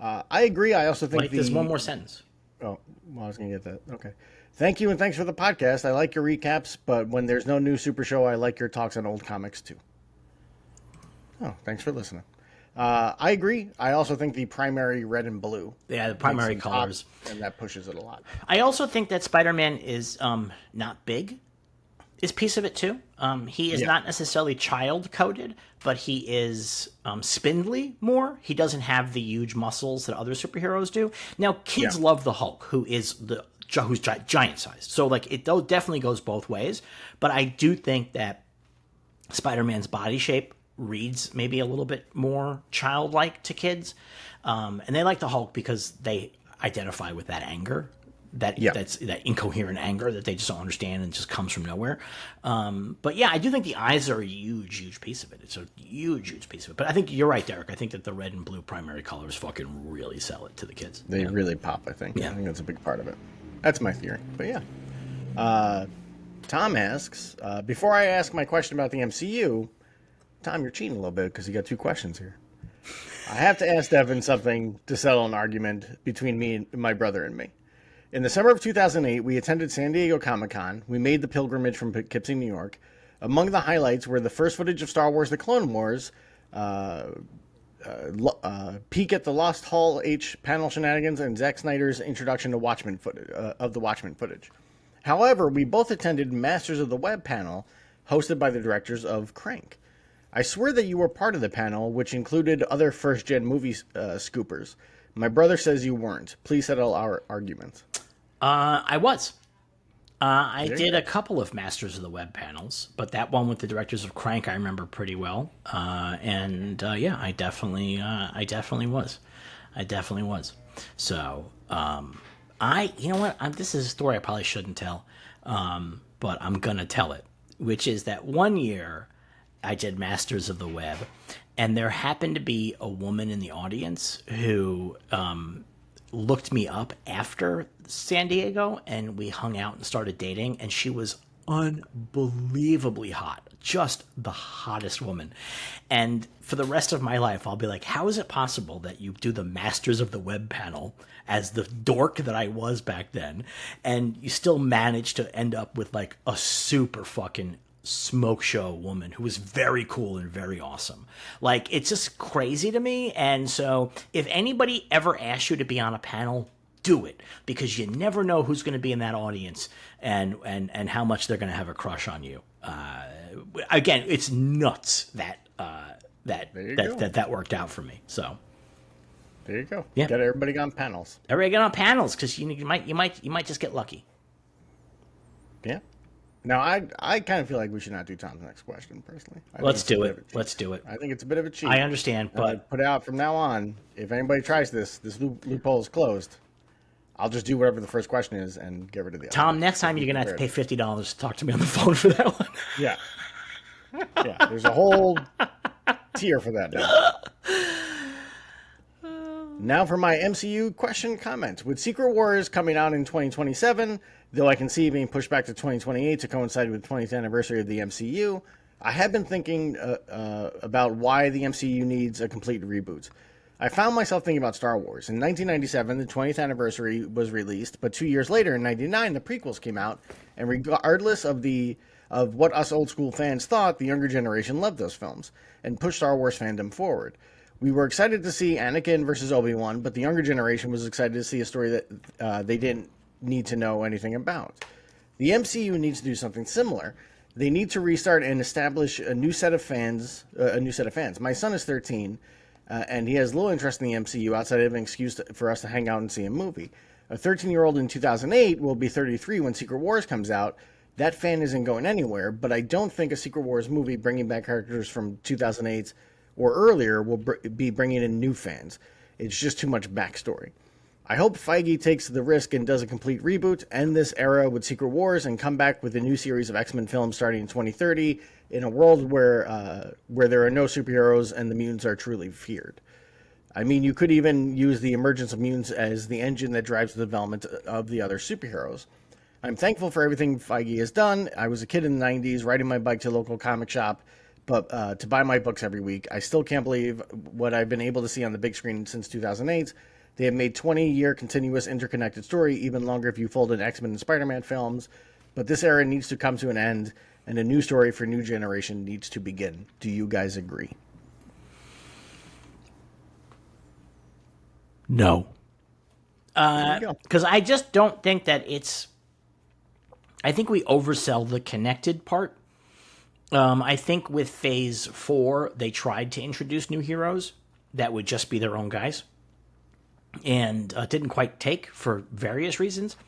I agree. I also think there's one more sentence. Oh, well, I was going to get that. Okay. Thank you, and thanks for the podcast. I like your recaps, but when there's no new Super Show, I like your talks on old comics too. Oh, thanks for listening. I agree. I also think the primary red and blue. Yeah, the primary colors. And that pushes it a lot. I also think that Spider-Man is not big. Is piece of it too. He is not necessarily child-coded, but he is spindly more. He doesn't have the huge muscles that other superheroes do. Now, kids love the Hulk, who's giant-sized. So, like, it definitely goes both ways. But I do think that Spider-Man's body shape reads maybe a little bit more childlike to kids, and they like the Hulk because they identify with that anger, that's that incoherent anger that they just don't understand and just comes from nowhere. But yeah, I do think the eyes are a huge piece of it. It's a huge piece of it. But I think you're right, Derek. I think that the red and blue primary colors fucking really sell it to the kids. They really pop. I think. Yeah. I think that's a big part of it. That's my theory. But yeah. Tom asks, before I ask my question about the MCU, Tom, you're cheating a little bit because you got 2 questions here. I have to ask Devin something to settle an argument between me and my brother and me. In the summer of 2008, we attended San Diego Comic-Con. We made the pilgrimage from Poughkeepsie, New York. Among the highlights were the first footage of Star Wars: The Clone Wars, peek at the Lost Hall H panel shenanigans, and Zack Snyder's introduction to Watchmen footage of the Watchmen footage. However, we both attended Masters of the Web panel, hosted by the directors of Crank. I swear that you were part of the panel, which included other first-gen movie scoopers. My brother says you weren't. Please settle our argument. I was. I did a couple of Masters of the Web panels, but that one with the directors of Crank I remember pretty well. Yeah, I definitely was. I definitely was. So, you know what? This is a story I probably shouldn't tell, but I'm gonna tell it. Which is that one year I did Masters of the Web, and there happened to be a woman in the audience who looked me up after San Diego, and we hung out and started dating, and she was unbelievably hot, just the hottest woman. And for the rest of my life, I'll be like, how is it possible that you do the Masters of the Web panel as the dork that I was back then, and you still manage to end up with like a super fucking smoke show woman who was very cool and very awesome. Like, it's just crazy to me. And so if anybody ever asks you to be on a panel, do it, because you never know who's going to be in that audience and how much they're going to have a crush on you. Again, it's nuts that that worked out for me. So there you go. Yeah. Get everybody on panels. Everybody get on panels, because you might just get lucky. Yeah. Now, I kind of feel like we should not do Tom's next question, personally. Let's do it. Let's do it. I think it's a bit of a cheat. I understand, but put out from now on, if anybody tries this loophole is closed. I'll just do whatever the first question is and get rid of the other. Tom, next time you're going to have to pay $50 to talk to me on the phone for that one. Yeah. Yeah, there's a whole tier for that now. Now for my MCU question comment. With Secret Wars coming out in 2027, though I can see it being pushed back to 2028 to coincide with the 20th anniversary of the MCU, I have been thinking about why the MCU needs a complete reboot. I found myself thinking about Star Wars. In 1997, the 20th anniversary was released, but 2 years later, in 99, the prequels came out, and regardless of what us old school fans thought, the younger generation loved those films and pushed Star Wars fandom forward. We were excited to see Anakin versus Obi-Wan, but the younger generation was excited to see a story that they didn't need to know anything about. The MCU needs to do something similar. They need to restart and establish a new set of fans. My son is 13, and he has little interest in the MCU outside of an excuse for us to hang out and see a movie. A 13-year-old in 2008 will be 33 when Secret Wars comes out. That fan isn't going anywhere, but I don't think a Secret Wars movie bringing back characters from 2008 or earlier will be bringing in new fans. It's just too much backstory. I hope Feige takes the risk and does a complete reboot, end this era with Secret Wars, and come back with a new series of X-Men films starting in 2030 in a world where there are no superheroes and the mutants are truly feared. I mean, you could even use the emergence of mutants as the engine that drives the development of the other superheroes. I'm thankful for everything Feige has done. I was a kid in the 90s, riding my bike to a local comic shop, but to buy my books every week. I still can't believe what I've been able to see on the big screen since 2008. They have made 20-year continuous interconnected story, even longer if you fold in X-Men and Spider-Man films. But this era needs to come to an end, and a new story for a new generation needs to begin. Do you guys agree? No. Because I just don't think that it's... I think we oversell the connected part. I think with Phase 4, they tried to introduce new heroes that would just be their own guys. And didn't quite take for various reasons.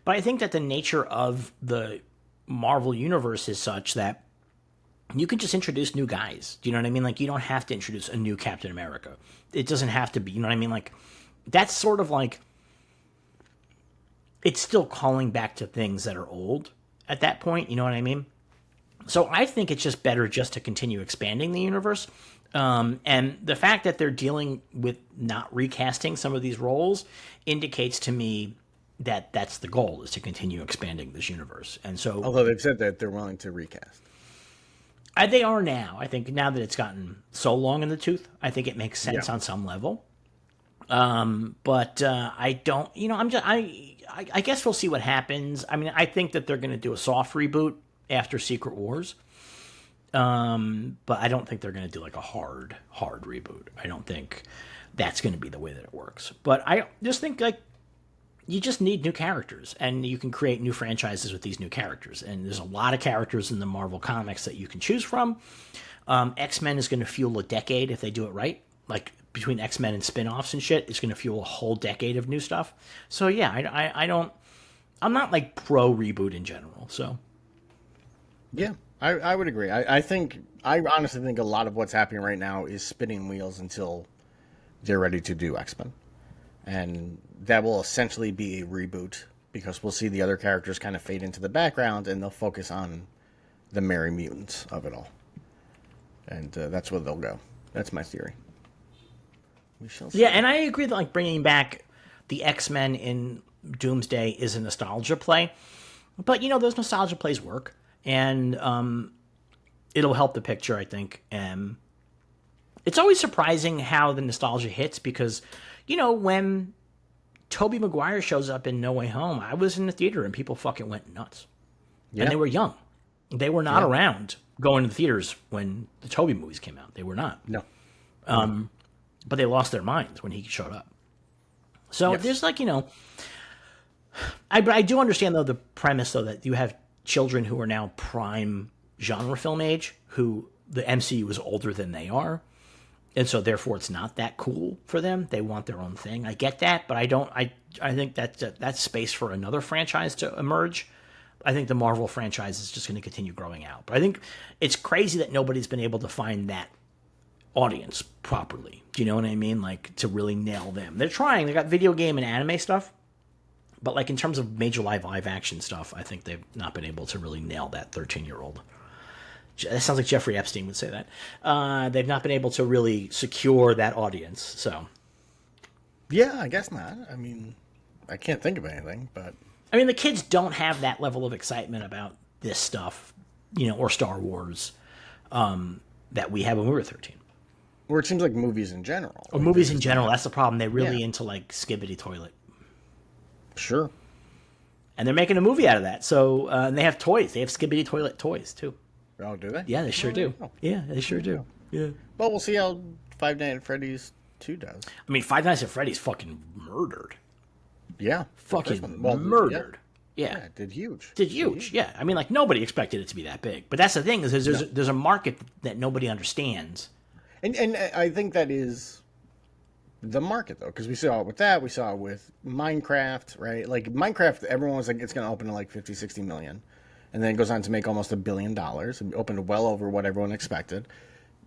But I think that the nature of the Marvel Universe is such that you can just introduce new guys. Do you know what I mean? Like, you don't have to introduce a new Captain America. It doesn't have to be, you know what I mean? Like, that's sort of like, it's still calling back to things that are old at that point, you know what I mean? So I think it's just better just to continue expanding the universe. And the fact that they're dealing with not recasting some of these roles indicates to me that's the goal, is to continue expanding this universe. And so, Although they've said that they're willing to recast. they are now. I think now that it's gotten so long in the tooth, I think it makes sense on some level. But I don't, I guess we'll see what happens. I mean, I think that they're going to do a soft reboot after Secret Wars. But I don't think they're going to do like a hard reboot. I don't think that's going to be the way that it works. But I just think like you just need new characters, and you can create new franchises with these new characters. And there's a lot of characters in the Marvel comics that you can choose from. X-Men is going to fuel a decade if they do it right. Like between X-Men and spin-offs and shit, it's going to fuel a whole decade of new stuff. So yeah, I'm not like pro reboot in general. So yeah, I would agree. I honestly think a lot of what's happening right now is spinning wheels until they're ready to do X-Men. And that will essentially be a reboot, because we'll see the other characters kind of fade into the background, and they'll focus on the merry mutants of it all. And that's where they'll go. That's my theory. We shall see. Yeah, and I agree that like bringing back the X-Men in Doomsday is a nostalgia play. But, those nostalgia plays work. And it'll help the picture, I think. It's always surprising how the nostalgia hits, because, when Tobey Maguire shows up in No Way Home, I was in the theater and people fucking went nuts. Yeah. And they were young. They were not around going to the theaters when the Tobey movies came out. They were not. No. But they lost their minds when he showed up. So there's like, I do understand, though, the premise, though, that you have children who are now prime genre film age, who the MCU is older than they are. And so therefore it's not that cool for them. They want their own thing. I get that, but I think that's space for another franchise to emerge. I think the Marvel franchise is just going to continue growing out. But I think it's crazy that nobody's been able to find that audience properly. Do you know what I mean? Like, to really nail them. They're trying. They got video game and anime stuff. But like in terms of major live action stuff, I think they've not been able to really nail that 13-year-old. That sounds like Jeffrey Epstein would say that. They've not been able to really secure that audience. So, yeah, I guess not. I mean, I can't think of anything, but I mean, the kids don't have that level of excitement about this stuff, or Star Wars, that we had when we were 13. Or it seems like movies in general. Or movies in general. That's the problem. They're really into like Skibbity Toilet. Sure. And they're making a movie out of that. So, and they have toys. They have Skibbity Toilet toys too. Oh, do they? Yeah, they sure do. Oh. Yeah, they sure do. Yeah. Well, we'll see how Five Nights at Freddy's 2 does. I mean, Five Nights at Freddy's fucking murdered. Yeah. Fucking murdered. Yeah. Yeah, did huge. Did huge. Yeah. I mean, like, nobody expected it to be that big. But that's the thing, is there's a market that nobody understands. And I think that is the market, though, because we saw it with that. We saw it with Minecraft, right? Like, Minecraft, everyone was like, it's going to open to like 50, 60 million. And then it goes on to make almost $1 billion. It opened well over what everyone expected.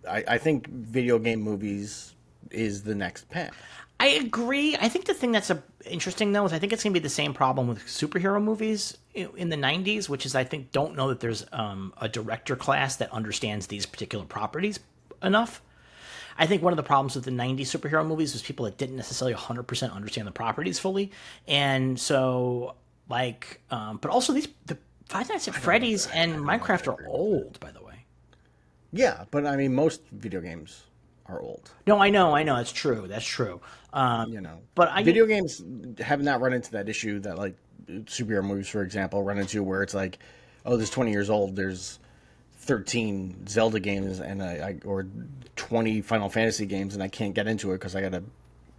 I think video game movies is the next path. I agree. I think the thing that's interesting, though, is I think it's going to be the same problem with superhero movies in the 90s, which is I think don't know that there's a director class that understands these particular properties enough. I think one of the problems with the 90s superhero movies was people that didn't necessarily 100% understand the properties fully. And so, like, but also the Five Nights at Freddy's and Minecraft are old, by the way. Yeah, but I mean, most video games are old. No, I know. That's true. But video games have not run into that issue that like superhero movies, for example, run into, where it's like, oh, this 20 years old. There's 13 Zelda games or 20 Final Fantasy games, and I can't get into it because I got to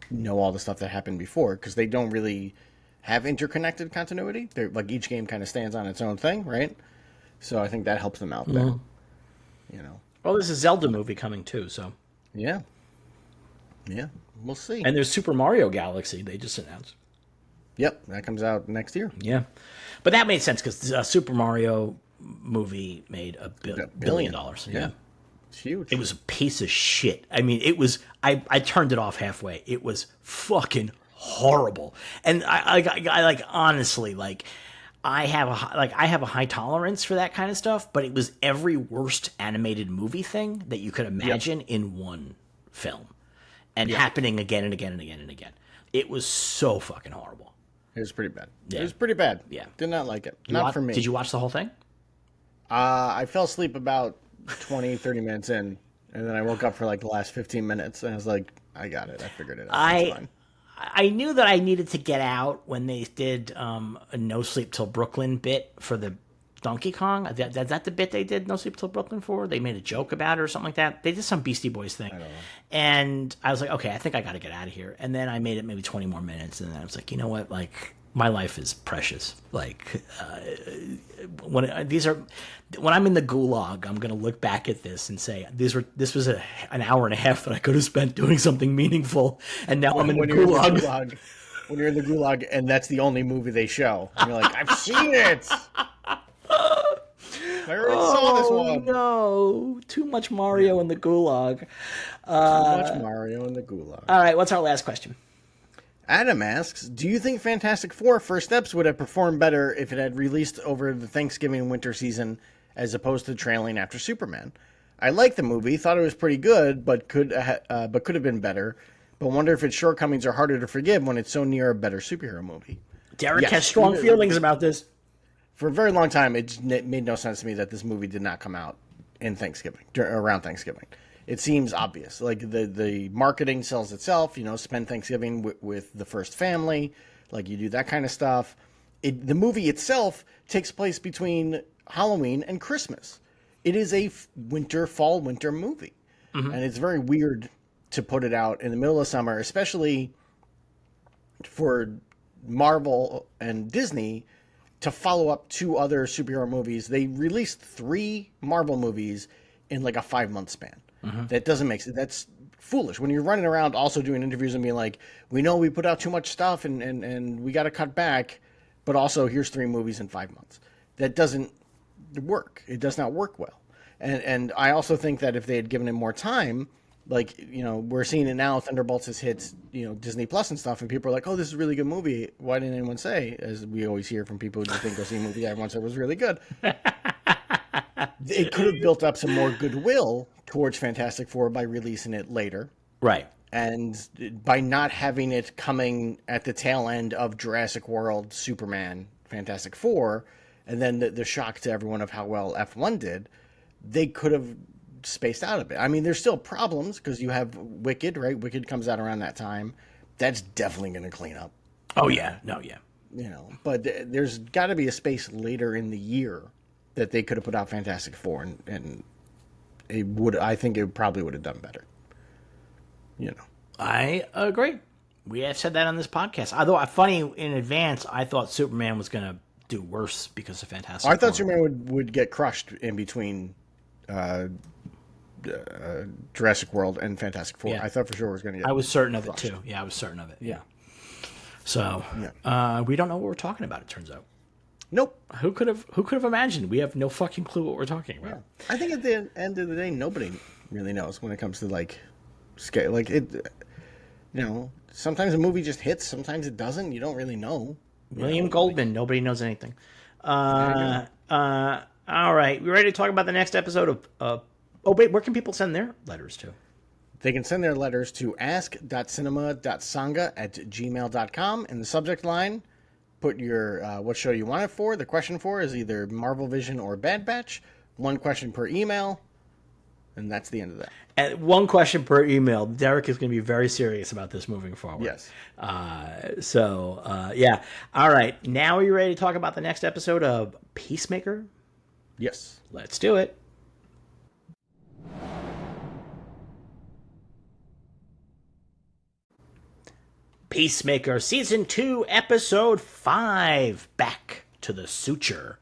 know all the stuff that happened before, because they don't really have interconnected continuity. They're like, each game kind of stands on its own thing, right? So I think that helps them out there. Well, there's a Zelda movie coming too, so yeah, we'll see. And there's Super Mario Galaxy they just announced. Yep, that comes out next year. Yeah, but that made sense because Super Mario movie made $1 billion. Yeah. It's huge. It was a piece of shit. I mean, it was. I turned it off halfway. It was fucking horrible. And I honestly, like, I have a high tolerance for that kind of stuff, but it was every worst animated movie thing that you could imagine in one film, and happening again and again and again and again. It was so fucking horrible. It was pretty bad. Yeah. It was pretty bad. Yeah. Did not like it. Not for me. Did you watch the whole thing? I fell asleep about 20, 30 minutes in, and then I woke up for like the last 15 minutes, and I was like, I got it. I figured it out. It's fine. I knew that I needed to get out when they did a No Sleep Till Brooklyn bit for the Donkey Kong. Is that the bit they did No Sleep Till Brooklyn for? They made a joke about it or something like that. They did some Beastie Boys thing. I don't know. And I was like, okay, I think I got to get out of here. And then I made it maybe 20 more minutes, and then I was like, you know what? Like, my life is precious. Like, when I'm in the gulag, I'm gonna look back at this and say this was an hour and a half that I could have spent doing something meaningful, and now I'm in the gulag. When you're in the gulag, and that's the only movie they show, and you're like, I've seen it. I already saw this one. No, too much Mario in the gulag. Too much Mario in the gulag. All right, what's our last question? Adam asks, do you think Fantastic Four First Steps would have performed better if it had released over the Thanksgiving winter season as opposed to trailing after Superman? I liked the movie, thought it was pretty good, but could have been better, but wonder if its shortcomings are harder to forgive when it's so near a better superhero movie. Derek has strong feelings about this. For a very long time, it made no sense to me that this movie did not come out in Thanksgiving, around Thanksgiving. It seems obvious. Like the marketing sells itself, spend Thanksgiving with the first family, like you do that kind of stuff. The movie itself takes place between Halloween and Christmas. It is a fall winter movie. Mm-hmm. And it's very weird to put it out in the middle of summer, especially for Marvel and Disney to follow up 2 other superhero movies. They released 3 Marvel movies in like a 5-month span. Mm-hmm. That doesn't make sense. That's foolish. When you're running around also doing interviews and being like, we know we put out too much stuff and we got to cut back, but also here's 3 movies in 5 months. That doesn't work. It does not work well. And I also think that if they had given it more time, like, we're seeing it now, Thunderbolts has hit, Disney Plus and stuff, and people are like, oh, this is a really good movie. Why didn't anyone say, as we always hear from people who just didn't go see a movie everyone said was really good. It could have built up some more goodwill towards Fantastic Four by releasing it later. Right. And by not having it coming at the tail end of Jurassic World, Superman, Fantastic Four, and then the shock to everyone of how well F1 did, they could have spaced out a bit. I mean, there's still problems because you have Wicked, right? Wicked comes out around that time. That's definitely going to clean up. Oh, yeah. No, yeah. But there's got to be a space later in the year that they could have put out Fantastic Four, and it would. I think it probably would have done better. I agree. We have said that on this podcast. Although, funny, in advance, I thought Superman was going to do worse because of Fantastic Four. I thought Superman would get crushed in between Jurassic World and Fantastic Four. Yeah. I thought for sure it was going to get. I was certain of it too. Yeah, I was certain of it. Yeah. So we don't know what we're talking about. It turns out. Nope. Who could have imagined? We have no fucking clue what we're talking about. Yeah. I think at the end of the day, nobody really knows when it comes to like scale. Like it, sometimes a movie just hits, sometimes it doesn't. You don't really know. William Goldman. Nobody knows anything. All right, we ready to talk about the next episode of? Oh wait, where can people send their letters to? They can send their letters to ask.cinema.sanga@gmail.com. In the subject line, put your what show you want it for. The question for is either Marvel Vision or Bad Batch. 1 question per email, and that's the end of that. And 1 question per email. Derek is going to be very serious about this moving forward. Yes. Yeah. All right. Now are you ready to talk about the next episode of Peacemaker? Yes. Let's do it. Peacemaker Season 2, Episode 5, Back to the Suture.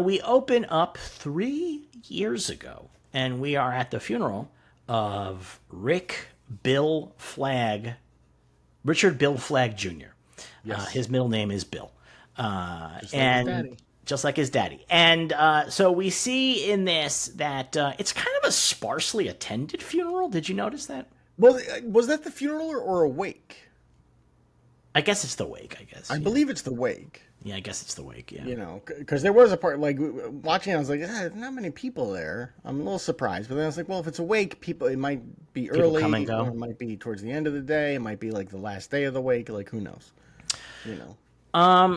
We open up 3 years ago, and we are at the funeral of Richard Bill Flagg Jr. Yes. His middle name is Bill. Just like his daddy. And so we see in this that it's kind of a sparsely attended funeral. Did you notice that? Well, was that the funeral or a wake? I guess it's the wake, I believe it's the wake. Yeah, I guess it's the wake, yeah. Because there was a part, like, watching, I was like, not many people there. I'm a little surprised. But then I was like, well, if it's a wake, it might be early. Come and go. Or it might be towards the end of the day. It might be, like, the last day of the wake. Like, who knows?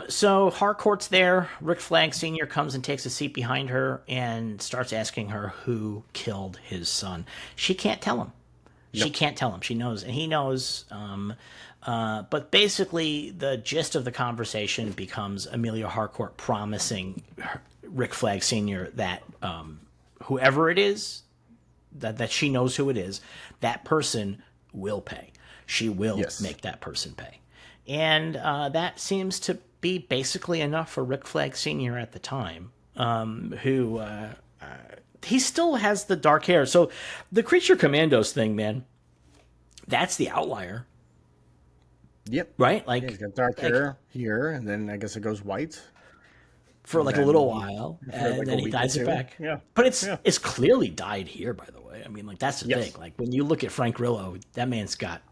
So Harcourt's there. Rick Flag Sr. comes and takes a seat behind her and starts asking her who killed his son. She can't tell him. She Nope. can't tell him. She knows, and he knows. But basically, the gist of the conversation becomes Amelia Harcourt promising Rick Flag Sr. that whoever it is, that she knows who it is, that person will pay. She will Yes. make that person pay. And that seems to be basically enough for Rick Flag Sr. at the time, who he still has the dark hair. So the Creature Commandos thing, man, that's the outlier, Yep. right? Like, He's got dark hair here, and then I guess it goes white. for like a little while, like and a then he week or dyes it two. back. Yeah. But it's Yeah. it's clearly dyed here, by the way. I mean, like that's the Yes. thing. Like when you look at Frank Grillo, that man's got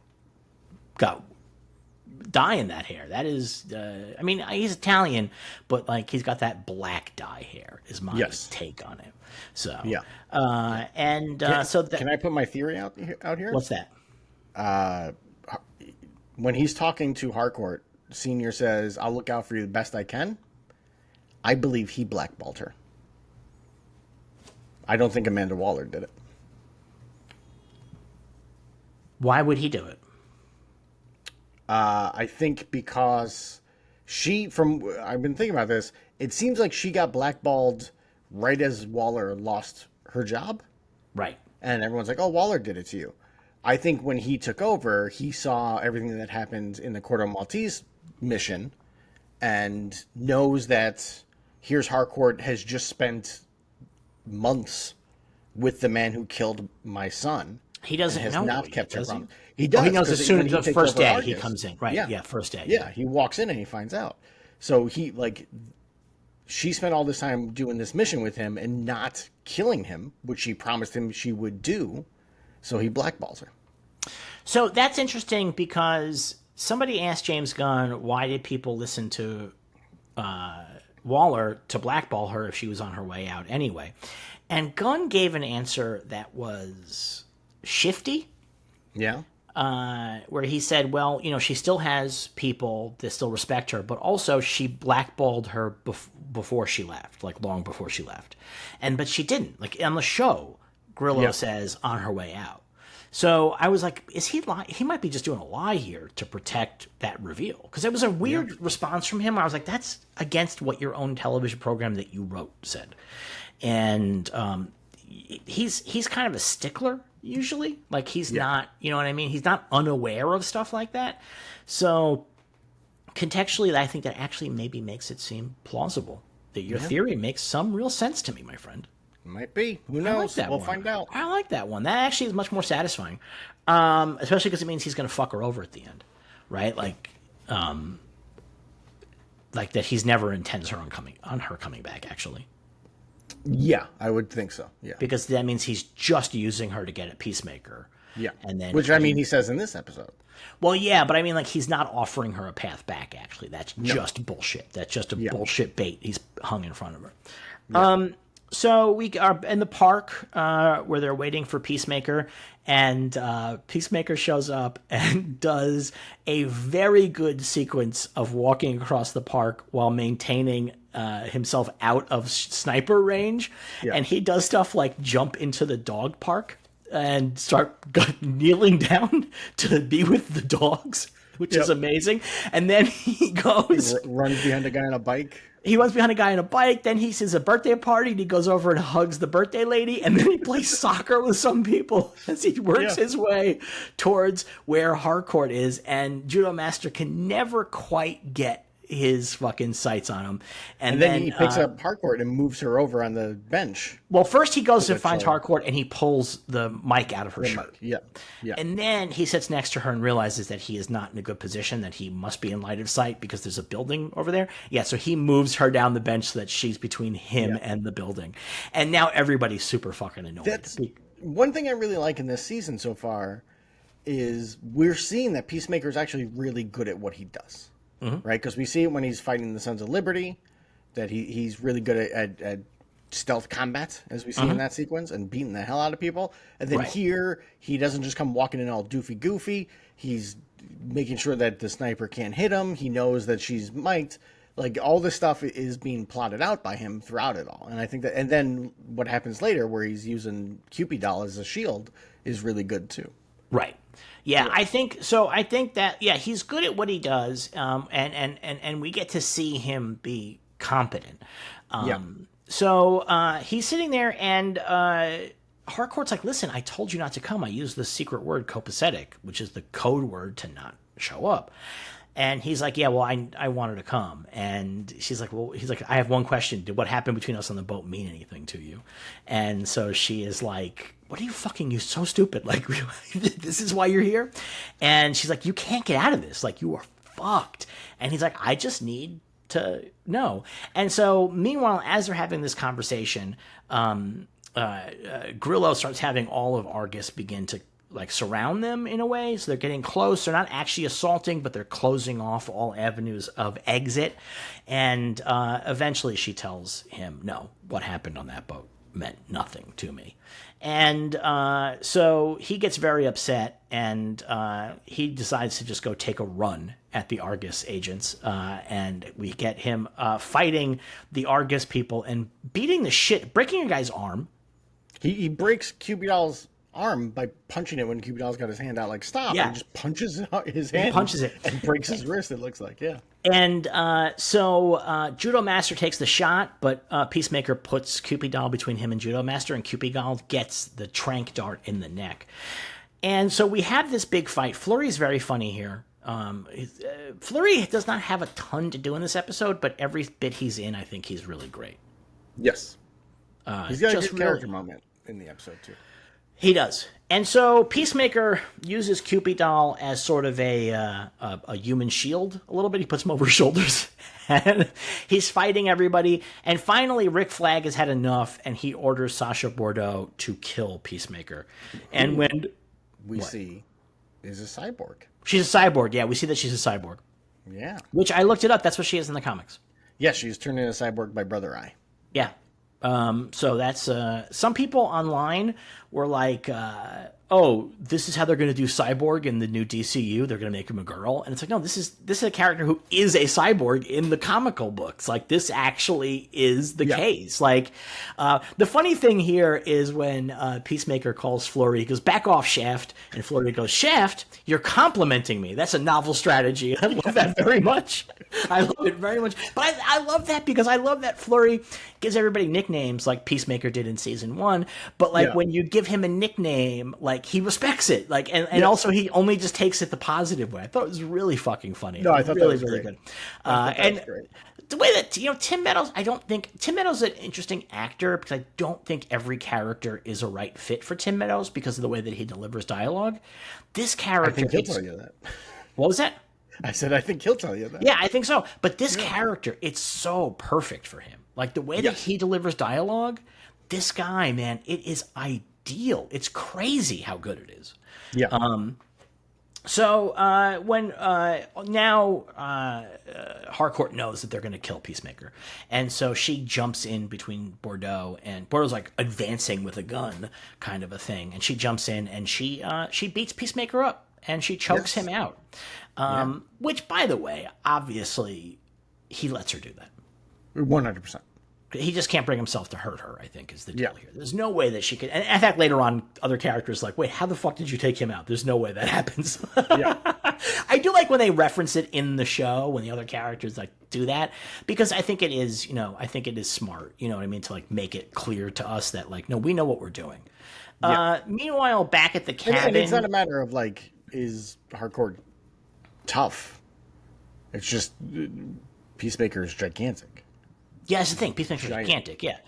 dye in that hair. That is, I mean, he's Italian, but like he's got that black dye hair. Is my Yes. take on him. So Yeah. so that, Can I put my theory out here? what's that? When he's talking to Harcourt, Senior says, "I'll look out for you the best I can." I believe he blackballed her. I don't think Amanda Waller did it. Why would he do it? I think because I've been thinking about this, it seems like she got blackballed right as Waller lost her job. Right. And everyone's like, "Oh, Waller did it to you." I think when he took over, he saw everything that happened in the Corto Maltese mission and knows that here's Harcourt has just spent months with the man who killed my son. He doesn't Has know. not kept her does he? promise. He does. He knows 'cause as soon when as he the takes first over day he Argus- comes in. Right. Yeah. First day. Yeah, he walks in and he finds out. So she spent all this time doing this mission with him and not killing him, which she promised him she would do. So he blackballs her. So that's interesting because somebody asked James Gunn, why did people listen to Waller to blackball her if she was on her way out anyway? And Gunn gave an answer that was shifty, Yeah. where he said, well, she still has people that still respect her, but also she blackballed her before she left, like long before she left. But she didn't. Like on the show, Grillo Yeah. says on her way out. So I was like, is he lying? He might be just doing a lie here to protect that reveal. Because it was a weird response from him. I was like, that's against what your own television program that you wrote said. And he's kind of a stickler usually. Like he's not, you know what I mean? He's not unaware of stuff like that. So contextually, I think that actually maybe makes it seem plausible. That your theory makes some real sense to me, my friend. Might be. Who I like knows? that We'll one. find out. I like that one. That actually is much more satisfying, especially because it means he's going to fuck her over at the end, right? Like that he's never intends her on her coming back. Actually, Yeah, I would think so. Yeah. because that means he's just using her to get at Peacemaker. Yeah. and then Which, I mean, he says in this episode. well, yeah, but I mean, like he's not offering her a path back. Actually, that's just bullshit. That's just a bullshit bait he's hung in front of her. So we are in the park where they're waiting for Peacemaker, and Peacemaker shows up and does a very good sequence of walking across the park while maintaining himself out of sniper range. Yeah. And he does stuff like jump into the dog park and start kneeling down to be with the dogs, which is amazing. And then he goes... Runs behind a guy on a bike. He runs behind a guy on a bike. Then he sees a birthday party and he goes over and hugs the birthday lady. And then he plays soccer with some people as he works his way towards where Harcourt is. And Judo Master can never quite get his fucking sights on him. And then he picks up Harcourt and moves her over on the bench. Well, first he goes and finds Harcourt and he pulls the mic out of her shirt. Yeah. Yeah. And then he sits next to her and realizes that he is not in a good position, that he must be in line of sight because there's a building over there. Yeah, so he moves her down the bench so that she's between him and the building. And now everybody's super fucking annoyed. That's one thing I really like in this season so far is we're seeing that Peacemaker is actually really good at what he does. Right? Because we see it when he's fighting the Sons of Liberty, that he's really good at stealth combat, as we see in that sequence, and beating the hell out of people. And then here, he doesn't just come walking in all doofy goofy. He's making sure that the sniper can't hit him. He knows that she's mic'd. Like, all this stuff is being plotted out by him throughout it all. And I think that, and then what happens later where he's using Cupid doll as a shield is really good too. Right. Yeah, I think so. I think that, yeah, he's good at what he does. And we get to see him be competent. So he's sitting there, and Harcourt's like, listen, I told you not to come. I used the secret word copacetic, which is the code word to not show up. And he's like, yeah, well, I wanted to come. And she's like, well, he's like, I have one question. Did what happened between us on the boat mean anything to you? And so she is like, what are you fucking, you're so stupid. Like, this is why you're here? And she's like, you can't get out of this. Like, you are fucked. And he's like, I just need to know. And so meanwhile, as they're having this conversation, Grillo starts having all of Argus begin to like surround them in a way. So they're getting close. They're not actually assaulting, but they're closing off all avenues of exit. And eventually she tells him, no, what happened on that boat meant nothing to me. And so he gets very upset, and he decides to just go take a run at the Argus agents. And we get him fighting the Argus people and beating the shit, breaking a guy's arm. He breaks Cupid doll's arm by punching it when Cupid doll's got his hand out, like, stop. Yeah. And he just punches his hand. He punches it. And breaks his wrist, it looks like, yeah. And so Judo Master takes the shot, but Peacemaker puts Cupid doll between him and Judo Master, and Cupid doll gets the trank dart in the neck. And so we have this big fight. Flurry's very funny here. Flurry does not have a ton to do in this episode, but every bit he's in, I think he's really great. Yes. He's got a good character really, moment in the episode, too. He does. And so Peacemaker uses Cupid doll as sort of a human shield a little bit. He puts him over his shoulders. And he's fighting everybody. And finally, Rick Flag has had enough, and he orders Sasha Bordeaux to kill Peacemaker. And when we see is a cyborg. She's a cyborg. Yeah, we see that she's a cyborg. Yeah. Which I looked it up. That's what she is in the comics. Yeah, she's turned into a cyborg by Brother Eye. Yeah. So that's some people online were like, oh, this is how they're going to do Cyborg in the new DCU. They're going to make him a girl. And it's like, no, this is a character who is a cyborg in the comical books. Like, this actually is the case. Like, the funny thing here is when Peacemaker calls Flurry, he goes, back off, Shaft. And Flurry goes, Shaft, you're complimenting me. That's a novel strategy. I love that very much. I love it very much. But I love that because I love that Flurry gives everybody nicknames like Peacemaker did in season 1. But like when you give him a nickname, like he respects it. Like and also he only just takes it the positive way. I thought it was really fucking funny. No, I thought really, that was really great. good. And that was great. The way that, Tim Meadows, I don't think Tim Meadows is an interesting actor because I don't think every character is a right fit for Tim Meadows because of the way that he delivers dialogue. This character, I think he'll tell you that. What was that? I said I think he'll tell you that. Yeah, I think so. But this character, it's so perfect for him. Like the way that he delivers dialogue, this guy, man, it is ideal. It's crazy how good it is. Yeah. So when now Harcourt knows that they're going to kill Peacemaker, and so she jumps in between Bordeaux, and Bordeaux's like advancing with a gun, kind of a thing, and she jumps in and she beats Peacemaker up and she chokes him out. Which, by the way, obviously he lets her do that. 100%. He just can't bring himself to hurt her, I think, is the deal here. There's no way that she could. And in fact, later on, other characters like, wait, how the fuck did you take him out? There's no way that happens. I do like when they reference it in the show, when the other characters like do that, because I think it is, I think it is smart, you know what I mean, to like make it clear to us that like, no, we know what we're doing. Meanwhile, back at the cabin. And it's not a matter of like, is Harcourt tough? It's just Peacemaker is gigantic. Yeah, that's the thing. Peacemaker's gigantic, yeah.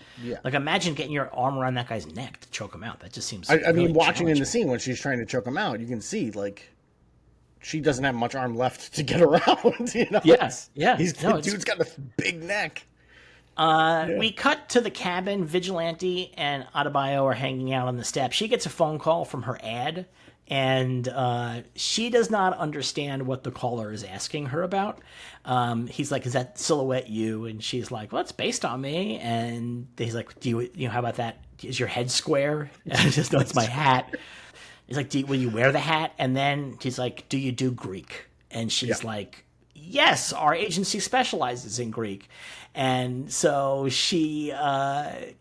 Like, imagine getting your arm around that guy's neck to choke him out. That just seems I mean, watching in the scene when she's trying to choke him out, you can see, like, she doesn't have much arm left to get around, Yes, yeah. Dude's got a big neck. We cut to the cabin. Vigilante and Adebayo are hanging out on the steps. She gets a phone call from her ad, and she does not understand what the caller is asking her about. He's like, is that silhouette you? And she's like, well, it's based on me. And he's like, how about that? Is your head square? I just know it's my hat. He's like, will you wear the hat? And then he's like, do you do Greek? And she's like, yes, our agency specializes in Greek. And so she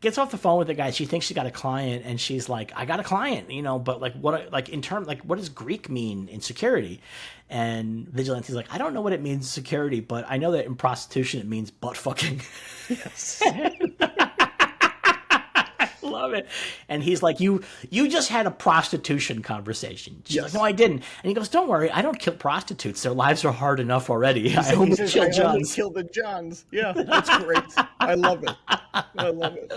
gets off the phone with the guy. She thinks she got a client, and she's like, I got a client, you know, but like what, like in terms, like what does Greek mean in security? And Vigilante's like, I don't know what it means in security, but I know that in prostitution it means butt fucking. Yes. Love it. And he's like, you just had a prostitution conversation. She's like, no, I didn't. And he goes, don't worry, I don't kill prostitutes. Their lives are hard enough already. I only kill Johns. Kill the Johns. Yeah, that's great. I love it. I love it.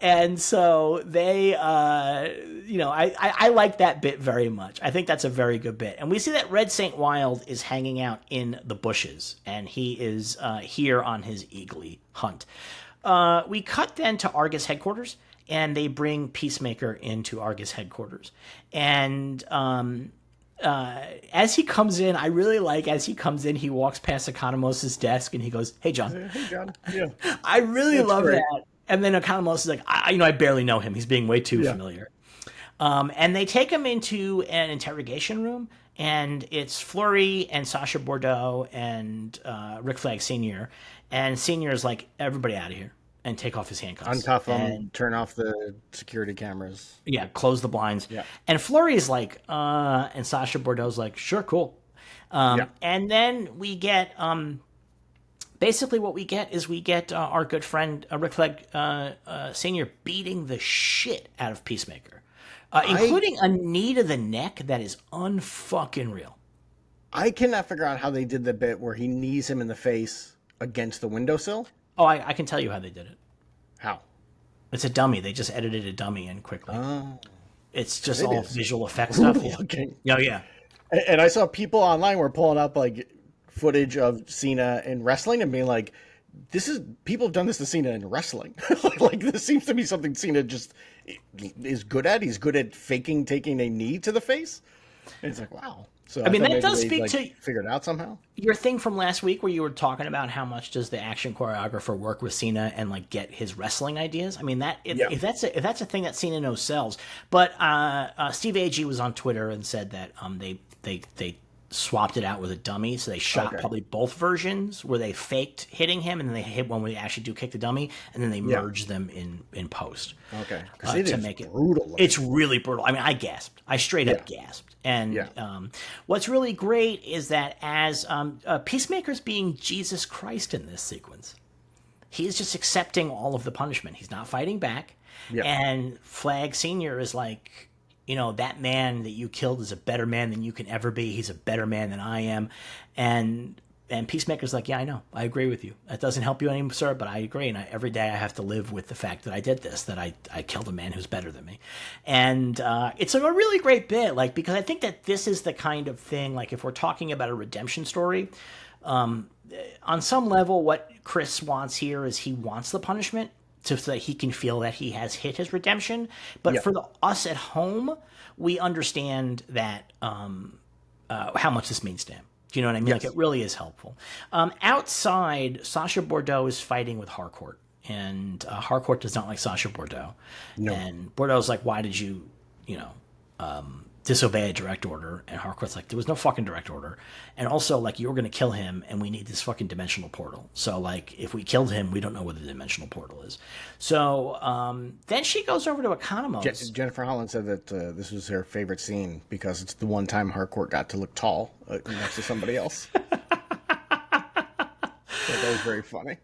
And so they, you know, I like that bit very much. I think that's a very good bit. And we see that Red St. Wild is hanging out in the bushes, and he is here on his Eagly hunt. We cut then to Argus headquarters, and they bring Peacemaker into Argus headquarters. And as he comes in, I really like as he comes in, he walks past Economos' desk and he goes, hey, John. Hey, John. Yeah. I really love that. And then Economos is like, I barely know him. He's being way too familiar. And they take him into an interrogation room, and it's Fleury and Sacha Bordeaux and Rick Flag Sr. And Sr. is like, everybody out of here, and take off his handcuffs. Uncuff him, turn off the security cameras. Yeah, close the blinds. Yeah. And Fleury is like, and Sacha Bordeaux's like, sure, cool. And then we get, basically what we get is our good friend Rick Flag Sr. beating the shit out of Peacemaker. Including a knee to the neck that is unfucking real. I cannot figure out how they did the bit where he knees him in the face against the windowsill. Oh, I can tell you how they did it. How? It's a dummy. They just edited a dummy in quickly. Oh. It's just all visual effects stuff. Yeah. Yeah. And I saw people online were pulling up like footage of Cena in wrestling and being like, people have done this to Cena in wrestling. Like this seems to be something Cena just is good at. He's good at taking a knee to the face. And it's like, wow. So I mean, that does speak to figured out somehow. Your thing from last week where you were talking about how much does the action choreographer work with Cena and like get his wrestling ideas. I mean, that if that's a thing that Cena knows sells. But Steve Agee was on Twitter and said that they swapped it out with a dummy, so they shot probably both versions where they faked hitting him and then they hit one where they actually do kick the dummy, and then they merged them in post. Okay, to make it brutal. It's really brutal. I mean, I gasped. I straight up gasped. And what's really great is that as Peacemaker's being Jesus Christ in this sequence, he's just accepting all of the punishment. He's not fighting back. Yeah. And Flag Sr. is like, you know, that man that you killed is a better man than you can ever be. He's a better man than I am. And Peacemaker's like, yeah, I know. I agree with you. That doesn't help you any, sir, but I agree. And every day I have to live with the fact that I did this, that I killed a man who's better than me. And it's a really great bit, like, because I think that this is the kind of thing, like, if we're talking about a redemption story, on some level, what Chris wants here is he wants the punishment, so that he can feel that he has hit his redemption. But for us at home, we understand that how much this means to him. Do you know what I mean? Like, it really is helpful. Outside, Sacha Bordeaux is fighting with Harcourt. And Harcourt does not like Sacha Bordeaux. No. And Bordeaux's like, why did you disobey a direct order? And Harcourt's like, there was no fucking direct order. And also, like, you were going to kill him, and we need this fucking dimensional portal. So, like, if we killed him, we don't know where the dimensional portal is. So then she goes over to Economos. Jennifer Holland said that this was her favorite scene because it's the one time Harcourt got to look tall next to somebody else. So that was very funny.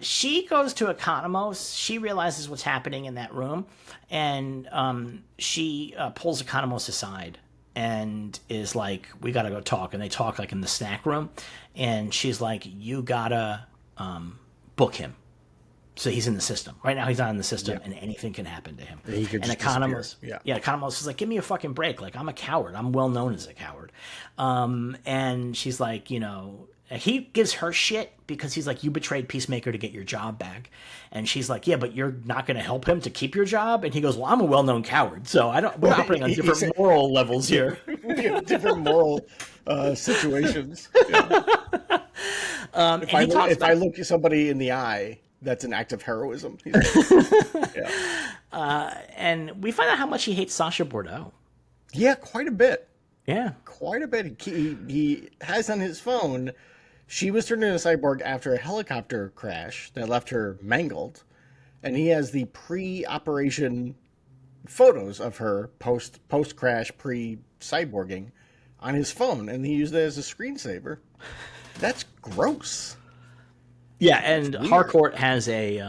She goes to Economos. She realizes what's happening in that room, and she pulls Economos aside and is like, we gotta go talk. And they talk like in the snack room, and she's like, you gotta book him. So he's in the system. Right now he's not in the system, and anything can happen to him. He could and Economos, Economos is like, give me a fucking break. Like, I'm a coward. I'm well known as a coward. And she's like, you know, he gives her shit because he's like, you betrayed Peacemaker to get your job back. And she's like, yeah, but you're not going to help him to keep your job? And he goes, well, I'm a well-known coward, so we're operating on different moral levels here. Different moral situations. Yeah. If I look somebody in the eye that's an act of heroism. He's like, yeah. And we find out how much he hates Sacha Bordeaux. Yeah, quite a bit. Yeah. Quite a bit. He has on his phone, she was turned into a cyborg after a helicopter crash that left her mangled. And he has the pre-operation photos of her post-crash, pre-cyborging on his phone. And he used it as a screensaver. That's gross. Yeah, and Harcourt has a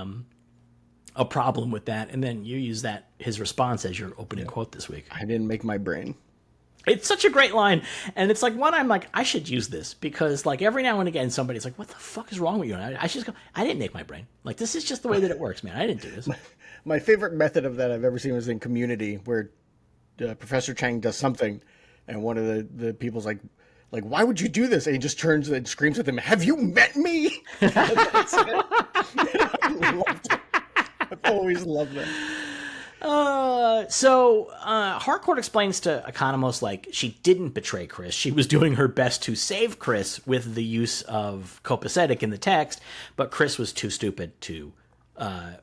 problem with that. And then you use his response as your opening quote this week. I didn't make my brain. It's such a great line, and it's like one I'm like, I should use this, because like every now and again somebody's like, what the fuck is wrong with you? And I just go, I didn't make my brain. Like, this is just the way that it works, man. I didn't do this. My favorite method of that I've ever seen was in Community, where Professor Chang does something, and one of the people's like, why would you do this? And he just turns and screams at them, have you met me? That's it. I've always loved that. So Harcourt explains to Economos, like, she didn't betray Chris. She was doing her best to save Chris with the use of copacetic in the text, but Chris was too stupid to,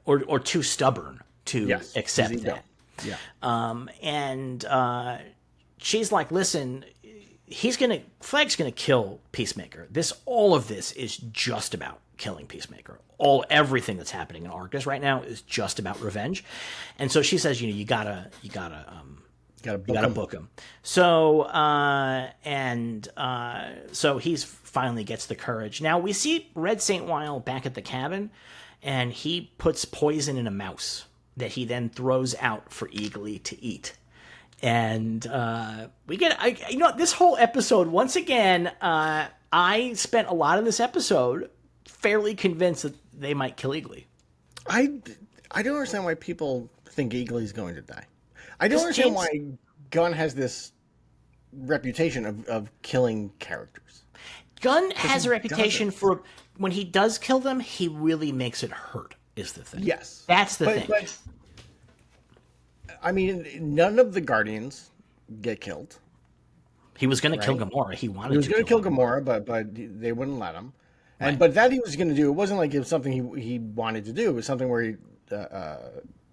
or too stubborn to accept that. Yeah. And she's like, listen, Flag's gonna kill Peacemaker. All of this is just about killing Peacemaker. Everything that's happening in Arcus right now is just about revenge. And so she says, you gotta book him. So, so he's finally gets the courage. Now we see Red St. Weil back at the cabin, and he puts poison in a mouse that he then throws out for Eagly to eat. And we get, this whole episode, once again, I spent a lot of this episode fairly convinced that they might kill Eagly. I don't understand why people think Eagly's going to die. I don't understand why Gunn has this reputation of killing characters. Gunn has a reputation for, when he does kill them, he really makes it hurt, is the thing. Yes. That's the thing. But, I mean, none of the Guardians get killed. He was going to kill Gamora. He was going to kill Gamora, but they wouldn't let him. And but that he was going to do. It wasn't like it was something he wanted to do. It was something where he,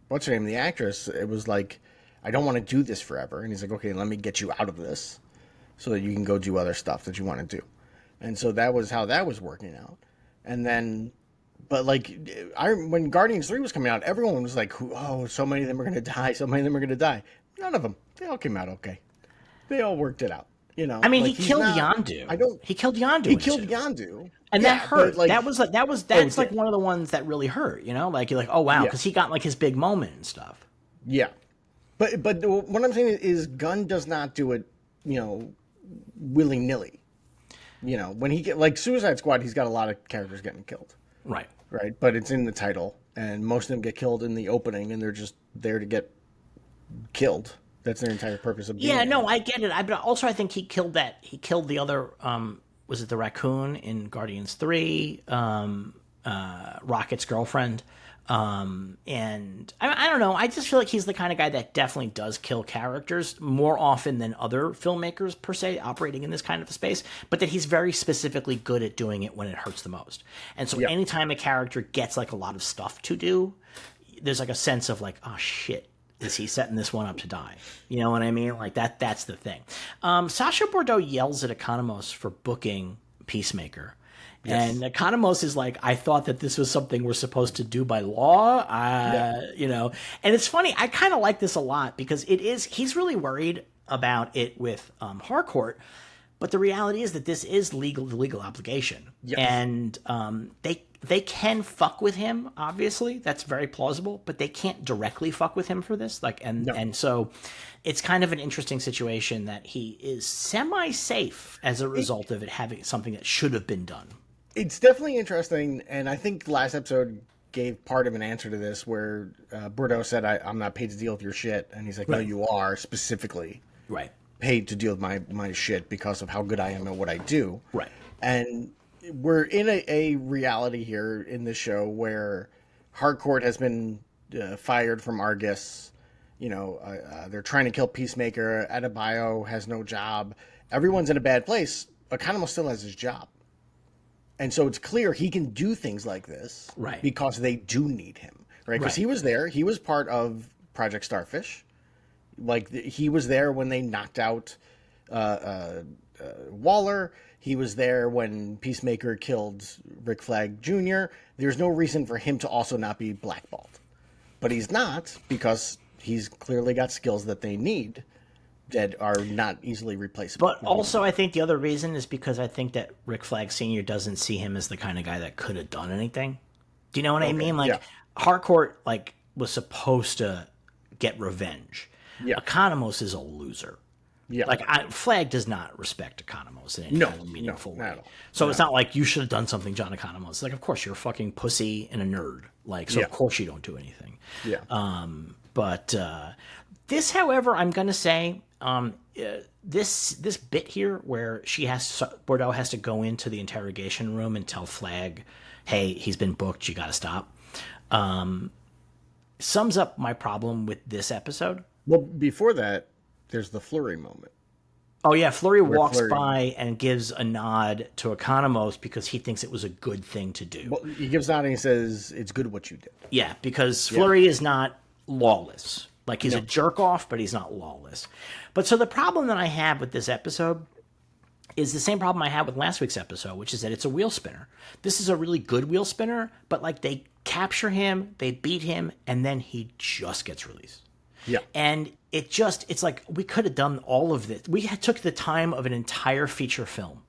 what's her name, the actress. It was like, I don't want to do this forever. And he's like, okay, let me get you out of this, so that you can go do other stuff that you want to do. And so that was how that was working out. And then, but like, when Guardians 3 was coming out, everyone was like, oh, so many of them are going to die. So many of them are going to die. None of them. They all came out okay. They all worked it out. You know, I mean, like, he killed Yondu. He killed Yondu. He killed Yondu. And that hurt. Like, that's like one of the ones that really hurt, you know? Like, you're like, oh, wow, because he got, like, his big moment and stuff. Yeah. But what I'm saying is Gunn does not do it, you know, willy-nilly. You know, when he get, like, Suicide Squad, he's got a lot of characters getting killed. Right. Right? But it's in the title, and most of them get killed in the opening, and they're just there to get killed. That's their entire purpose of being there. No, I get it. But also I think he killed the other, was it the raccoon in Guardians 3, Rocket's girlfriend. And I don't know. I just feel like he's the kind of guy that definitely does kill characters more often than other filmmakers, per se, operating in this kind of a space, but that he's very specifically good at doing it when it hurts the most. And so anytime a character gets like a lot of stuff to do, there's like a sense of like, oh shit, is he setting this one up to die? You know what I mean? Like that's the thing. Sacha Bordeaux yells at Economos for booking Peacemaker. Yes. And Economos is like, I thought that this was something we're supposed to do by law. You know, and it's funny. I kind of like this a lot because he's really worried about it with Harcourt. But the reality is that this is the legal obligation. Yes. And they can fuck with him, obviously. That's very plausible. But they can't directly fuck with him for this. And so it's kind of an interesting situation that he is semi-safe as a result of it having something that should have been done. It's definitely interesting, and I think last episode gave part of an answer to this, where Bordeaux said, I'm not paid to deal with your shit. And he's like, no, you are specifically paid to deal with my shit because of how good I am at what I do. Right. And we're in a reality here in this show where Harcourt has been fired from Argus. You know, they're trying to kill Peacemaker. Adebayo has no job. Everyone's in a bad place. Economos still has his job. And so it's clear he can do things like this Right. because they do need him, right? Because Right. he was there. He was part of Project Starfish. Like, he was there when they knocked out Waller. He was there when Peacemaker killed Rick Flag Jr. There's no reason for him to also not be blackballed. But he's not, because he's clearly got skills that they need that are not easily replaceable. But also, I think the other reason is because I think that Rick Flag Sr. doesn't see him as the kind of guy that could have done anything. Do you know what I mean? Like, yeah. Harcourt, like, was supposed to get revenge. Yeah. Economos is a loser. Yeah. Like, Flag does not respect Economos in any kind of meaningful way. not at all. So it's not like you should have done something, John Economos. It's like, of course, you're a fucking pussy and a nerd. Like, so of course you don't do anything. Yeah. But this, however, I'm going to say, this bit here where Bordeaux has to go into the interrogation room and tell Flag, hey, he's been booked, you got to stop, sums up my problem with this episode. Well, before that, there's the Flurry moment. Oh, yeah, Flurry walks by and gives a nod to Economos because he thinks it was a good thing to do. Well, he gives a nod and he says, it's good what you did. Yeah, because Flurry is not lawless. Like, he's a jerk-off, but he's not lawless. But so the problem that I have with this episode is the same problem I had with last week's episode, which is that it's a wheel spinner. This is a really good wheel spinner, but, like, they capture him, they beat him, and then he just gets released. Yeah. And it's like we could have done all of this. We took the time of an entire feature film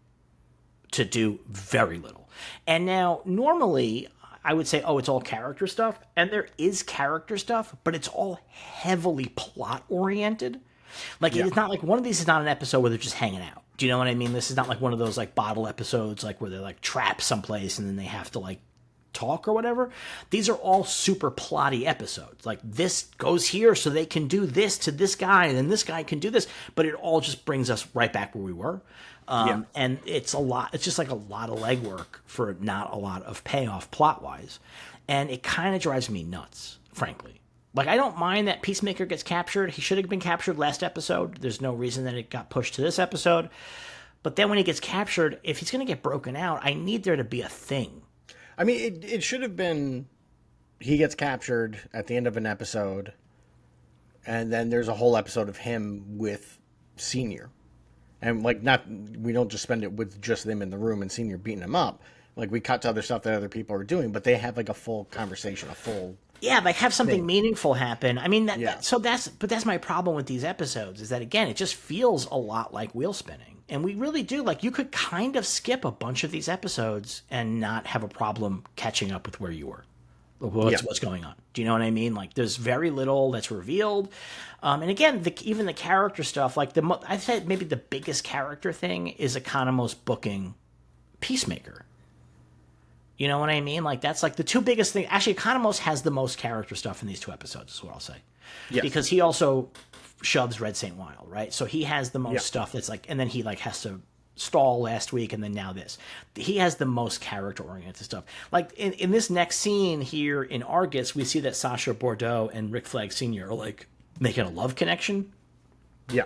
to do very little. And now, normally, I would say, oh, it's all character stuff. And there is character stuff, but it's all heavily plot-oriented. Like, it's not like one of these is not an episode where they're just hanging out. Do you know what I mean? This is not like one of those, like, bottle episodes, like, where they're, like, trapped someplace and then they have to, like, talk or whatever. These are all super plotty episodes. Like, this goes here so they can do this to this guy, and then this guy can do this, but it all just brings us right back where we were. And it's just like a lot of legwork for not a lot of payoff plot wise, and it kind of drives me nuts, frankly. Like, I don't mind that Peacemaker gets captured. He should have been captured last episode. There's no reason that it got pushed to this episode. But then when he gets captured, if he's going to get broken out, I need there to be a thing. I mean, it should have been he gets captured at the end of an episode, and then there's a whole episode of him with Senior. And, like, we don't just spend it with just them in the room and Senior beating him up. Like, we cut to other stuff that other people are doing, but they have, like, a full conversation, like, have something meaningful happen. I mean, that's my problem with these episodes, is that, again, it just feels a lot like wheel spinning. And we really do, like, you could kind of skip a bunch of these episodes and not have a problem catching up with where you were. What's going on. Do you know what I mean? Like, there's very little that's revealed. And again, even the character stuff, like, I said maybe the biggest character thing is Economos booking Peacemaker. You know what I mean? Like, that's like the two biggest things. Actually, Economos has the most character stuff in these two episodes, is what I'll say. Yes. Because he also shoves Red St. Wild, right? So he has the most stuff that's like, and then he, like, has to stall last week, and then now this. He has the most character-oriented stuff. Like, in this next scene here in Argus, we see that Sasha Bordeaux and Rick Flag Sr. are, like, making a love connection. Yeah.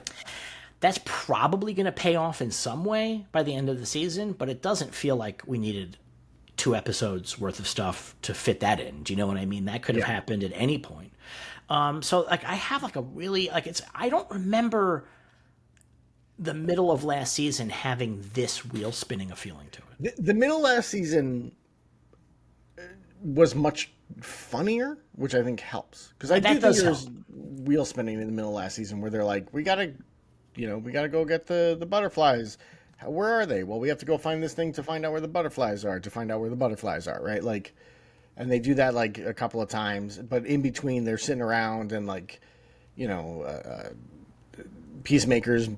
That's probably going to pay off in some way by the end of the season, but it doesn't feel like we needed 2 episodes worth of stuff to fit that in. Do you know what I mean? That could have happened at any point. So, like, I have, like, a really, like, I don't remember the middle of last season having this wheel spinning a feeling to it. The middle of last season was much funnier, which I think helps. Because I do think there's wheel spinning in the middle of last season where they're like, we gotta go get the butterflies. Where are they? Well, we have to go find this thing to find out where the butterflies are, right? Like, and they do that, like, a couple of times, but in between they're sitting around and, like, Peacemaker's,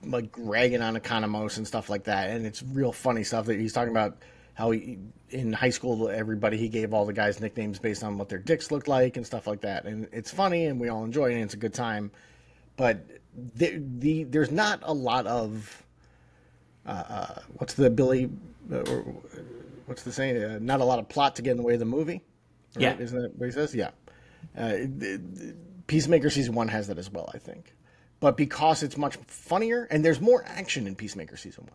like, ragging on Economos and stuff like that, and it's real funny stuff that he's talking about how in high school he gave all the guys nicknames based on what their dicks looked like and stuff like that, and it's funny and we all enjoy it and it's a good time, but there's not a lot of what's the saying? Not a lot of plot to get in the way of the movie. Right? Yeah, isn't that what he says? Yeah. Peacemaker season 1 has that as well, I think. But because it's much funnier, and there's more action in Peacemaker season 1.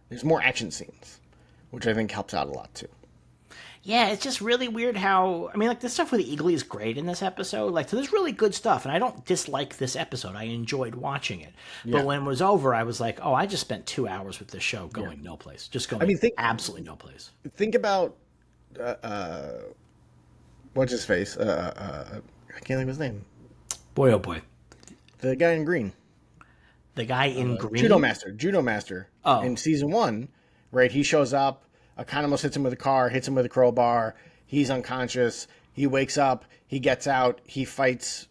There's more action scenes. which I think helps out a lot too. Yeah, it's just really weird how, I mean, like, the stuff with Eagly is great in this episode. Like, there's really good stuff, and I don't dislike this episode. I enjoyed watching it. Yeah. But when it was over, I was like, oh, I just spent 2 hours with this show going no place. Just going absolutely no place. Think about, what's his face? I can't think of his name. Boy, oh boy. The guy in green. The guy in green? Judo Master. Oh. In season 1, right, he shows up. Economos hits him with a car, hits him with a crowbar. He's unconscious. He wakes up. He gets out. He fights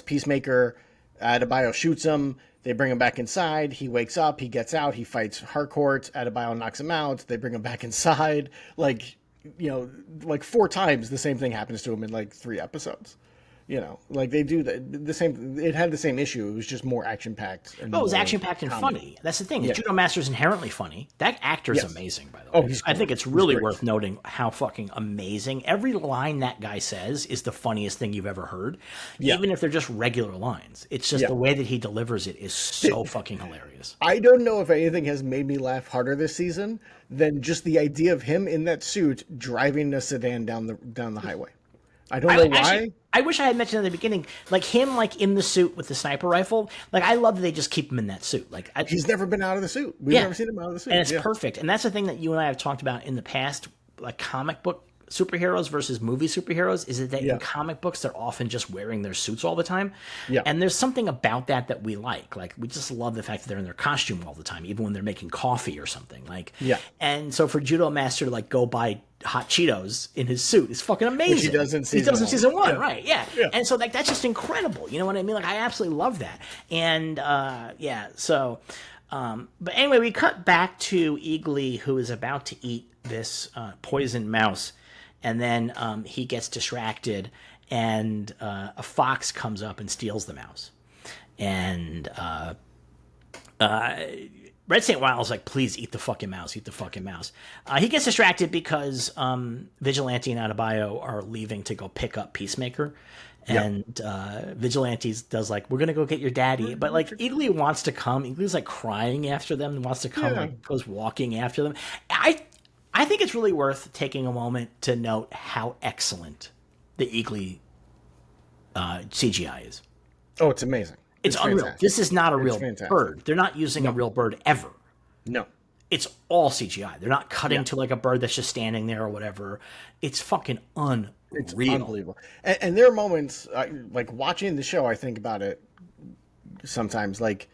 Peacemaker. Adebayo shoots him. They bring him back inside. He wakes up. He gets out. He fights Harcourt. Adebayo knocks him out. They bring him back inside. Like, you know, like 4 times the same thing happens to him in like 3 episodes. You know, like they do the same. It had the same issue. It was just more action packed. Well, it was action packed and funny. That's the thing. Judo Master's inherently funny. That actor's amazing, by the way. I think it's really worth noting how fucking amazing. Every line that guy says is the funniest thing you've ever heard, even if they're just regular lines. It's just the way that he delivers it is so fucking hilarious. I don't know if anything has made me laugh harder this season than just the idea of him in that suit driving a sedan down the highway. I don't know why. Actually, I wish I had mentioned at the beginning, like him, like in the suit with the sniper rifle. Like I love that they just keep him in that suit. Like he's never been out of the suit. We've never seen him out of the suit, and it's perfect. And that's the thing that you and I have talked about in the past, like comic book superheroes versus movie superheroes. Is that in comic books they're often just wearing their suits all the time. Yeah, and there's something about that we like. Like we just love the fact that they're in their costume all the time, even when they're making coffee or something. Like and so for Judo Master to like go buy hot Cheetos in his suit is fucking amazing. Which he does in season 1, right? Yeah. And so like that's just incredible. You know what I mean? Like I absolutely love that. And so but anyway, we cut back to Eagly, who is about to eat this poisoned mouse, and then he gets distracted, and a fox comes up and steals the mouse, and Red St. Wild is like, please eat the fucking mouse, eat the fucking mouse. He gets distracted because Vigilante and Adebayo are leaving to go pick up Peacemaker. And Vigilantes does like, we're going to go get your daddy. But like Eagly wants to come. Eagly's like crying after them, wants to come, like goes walking after them. I think it's really worth taking a moment to note how excellent the Eagly CGI is. Oh, it's amazing. It's unreal. Fantastic. This is not a real bird. They're not using a real bird ever. No. It's all CGI. They're not cutting to like a bird that's just standing there or whatever. It's fucking unreal. It's unbelievable. And there are moments, like watching the show, I think about it sometimes. Like,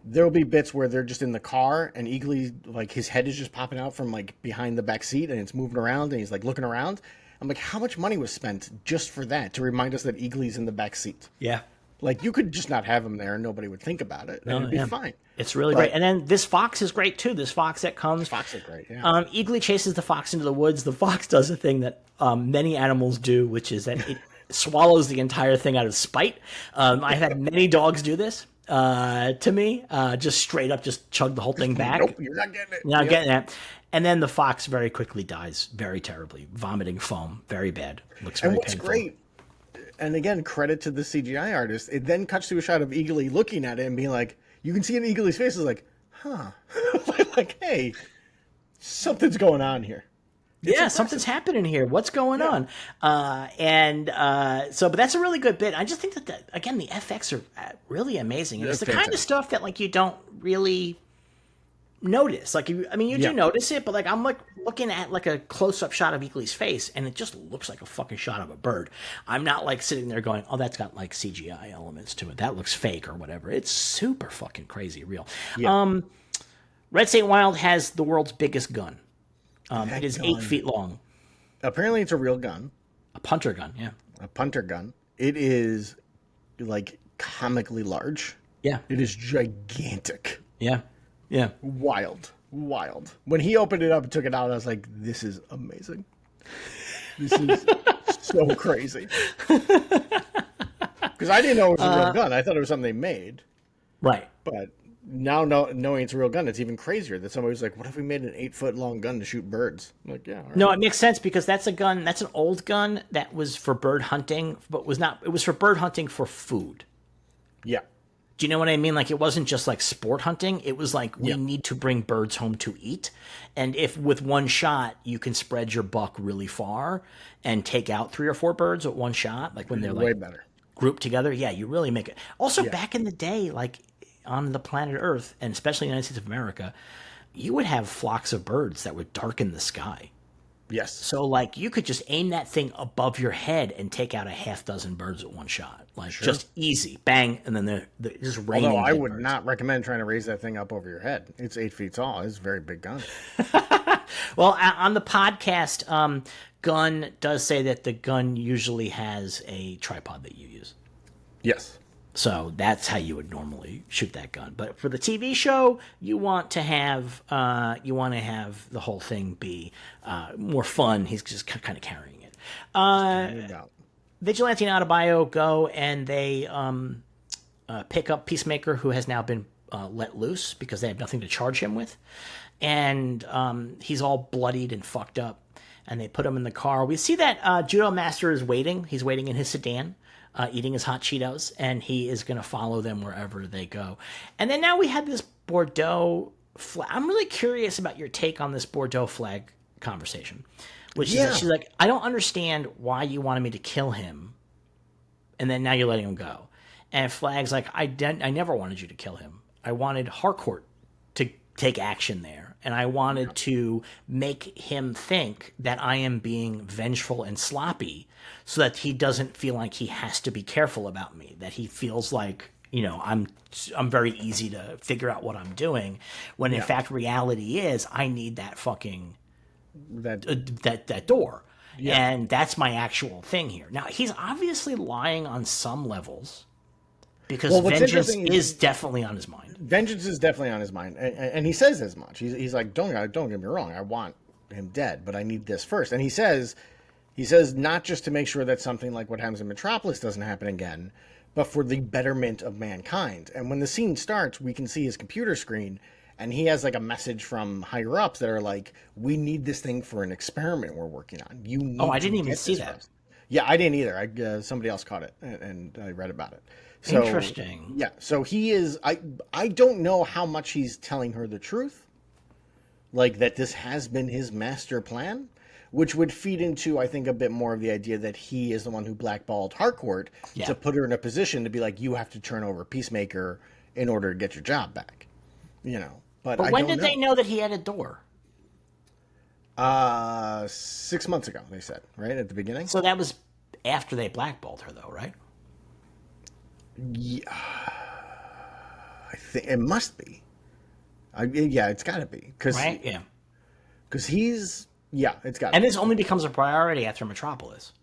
there'll be bits where they're just in the car and Eagly, like, his head is just popping out from, like, behind the back seat and it's moving around and he's, like, looking around. I'm like, how much money was spent just for that to remind us that Eagly's in the back seat? Yeah. Like, you could just not have him there and nobody would think about it. And it'd be fine. It's really great. And then this fox is great, too. This fox that comes. Fox is great, Eagly chases the fox into the woods. The fox does a thing that many animals do, which is that it swallows the entire thing out of spite. I've had many dogs do this to me. Just straight up just chug the whole thing back. Nope, you're not getting it. You're not getting it. And then the fox very quickly dies very terribly, vomiting foam, very bad. Looks very painful. And what's great, and again, credit to the CGI artist, it then cuts to a shot of Eagly looking at it and being like, you can see in Eagly's face, is like, huh. Like, hey, something's going on here. Something's happening here. What's going on? But that's a really good bit. I just think that, again, the FX are really amazing. And it's the kind of stuff that, like, you don't really notice. Like, you do notice it, but, like, I'm, like, looking at, like, a close-up shot of Eagly's face, and it just looks like a fucking shot of a bird. I'm not, like, sitting there going, oh, that's got, like, CGI elements to it. That looks fake or whatever. It's super fucking crazy real. Yeah. Red St. Wild has the world's biggest gun. It is 8 feet long. Apparently it's a real gun. A punter gun, yeah. A punter gun. It is, like, comically large. Yeah. It is gigantic. Yeah. Yeah. Wild. When he opened it up and took it out, I was like, this is amazing. This is so crazy. Because I didn't know it was a real gun. I thought it was something they made. Right. But now knowing it's a real gun, it's even crazier that somebody was like, what if we made an 8-foot-long gun to shoot birds? I'm like, yeah. All right. No, it makes sense because that's a gun. That's an old gun that was for bird hunting, but it was for bird hunting for food. Yeah. Do you know what I mean? Like, it wasn't just like sport hunting. It was like, we Yeah. need to bring birds home to eat. And if with one shot, you can spread your buck really far and take out 3 or 4 birds at one shot, like when they're Way like better. grouped together, yeah, you really make it. Also, Yeah. back in the day, like on the planet Earth, and especially the United States of America, you would have flocks of birds that would darken the sky. Yes. So, like, you could just aim that thing above your head and take out a half dozen birds at one shot. Like, just easy. Bang. And then they're just raining. Although I dead would birds. not recommend trying to raise that thing up over your head. It's 8 feet tall. It's a very big gun. Well, on the podcast, Gunn does say that the gun usually has a tripod that you use. Yes. So that's how you would normally shoot that gun. But for the TV show, you want to have the whole thing be more fun. He's just kind of carrying it. No doubt. Vigilante and Adebayo go and they pick up Peacemaker, who has now been let loose because they have nothing to charge him with, and he's all bloodied and fucked up. And they put him in the car. We see that Judo Master is waiting. He's waiting in his sedan, eating his hot Cheetos, and he is going to follow them wherever they go. And then now we have this Bordeaux flag. I'm really curious about your take on this Bordeaux flag conversation, which is that she's like, I don't understand why you wanted me to kill him, and then now you're letting him go. And Flag's like, I never wanted you to kill him. I wanted Harcourt to take action there, and I wanted to make him think that I am being vengeful and sloppy so that he doesn't feel like he has to be careful about me, that he feels like, you know, I'm very easy to figure out what I'm doing, when in fact reality is I need that fucking that door. And that's my actual thing here. Now, he's obviously lying on some levels, because vengeance is definitely on his mind. Vengeance is definitely on his mind, and he says as much. He's like, don't get me wrong, I want him dead, but I need this first. And he says not just to make sure that something like what happens in Metropolis doesn't happen again, but for the betterment of mankind. And when the scene starts, we can see his computer screen, and he has like a message from higher ups that are like, we need this thing for an experiment we're working on. You need I didn't even see that. Yeah, I didn't either. Somebody else caught it, and I read about it. So, interesting. Yeah, so he is. I don't know how much he's telling her the truth, like that this has been his master plan, which would feed into, I think, a bit more of the idea that he is the one who blackballed Harcourt to put her in a position to be like, you have to turn over Peacemaker in order to get your job back, you know. But when did they know that he had a door? 6 months ago, they said, right at the beginning. So that was after they blackballed her, though, right? Yeah, I think it must be. Yeah, it's got to be Right? Yeah. Because he's it's got. And this only becomes a priority after Metropolis.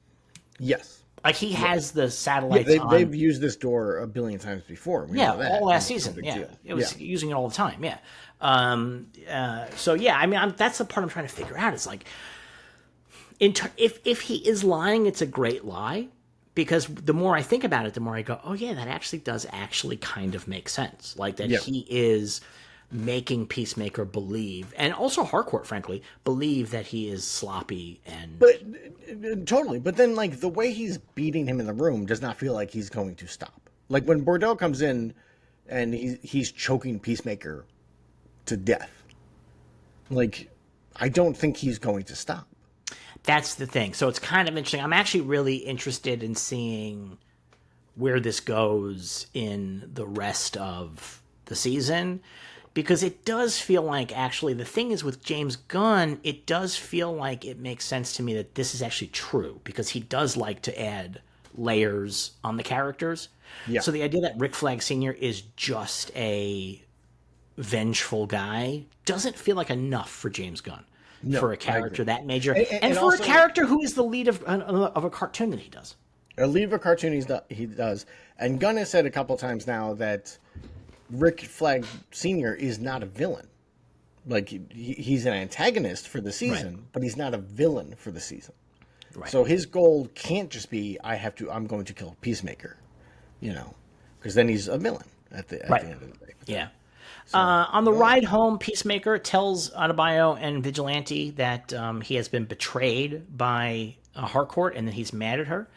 Yes. Like, he has the satellites on. They've used this door a billion times before. We know that. All last season. Yeah, it was using it all the time. Yeah. So yeah, I mean, that's the part I'm trying to figure out. Is like, if he is lying, it's a great lie. Because the more I think about it, the more I go, oh yeah, that actually does kind of make sense. Like that he is making Peacemaker believe, and also Harcourt, frankly, believe that he is sloppy and. But totally. But then, like, the way he's beating him in the room does not feel like he's going to stop. Like when Bordeaux comes in, and he's choking Peacemaker to death. Like, I don't think he's going to stop. That's the thing. So it's kind of interesting. I'm actually really interested in seeing where this goes in the rest of the season, because it does feel like, actually, the thing is with James Gunn, it does feel like it makes sense to me that this is actually true, because he does like to add layers on the characters. Yeah. So the idea that Rick Flag Sr. is just a vengeful guy doesn't feel like enough for James Gunn. No, for a character that major, and for also, a character who is the lead of a cartoon that he does. A lead of a cartoon he does. And Gunn has said a couple times now that Rick Flag Sr. is not a villain. Like, he's an antagonist for the season, but he's not a villain for the season. Right. So his goal can't just be, I'm going to kill Peacemaker, you know, because then he's a villain at the end of the day. Yeah. So, on the ride home, Peacemaker tells Adebayo and Vigilante that he has been betrayed by Harcourt and that he's mad at her.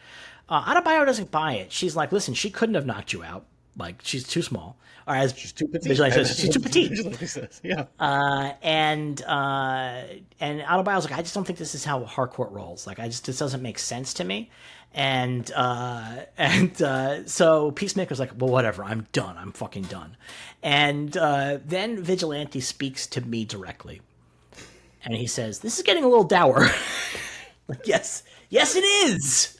Adebayo doesn't buy it. She's like, listen, she couldn't have knocked you out. Like, she's too small. Or as She's too petite. Vigilante says, she's too petite. Vigilante says, yeah. And Autobio's like, I just don't think this is how Harcourt rolls. Like, this doesn't make sense to me. And so Peacemaker's like, well, whatever, I'm done. I'm fucking done. And then Vigilante speaks to me directly. And he says, this is getting a little dour. Like, yes, it is.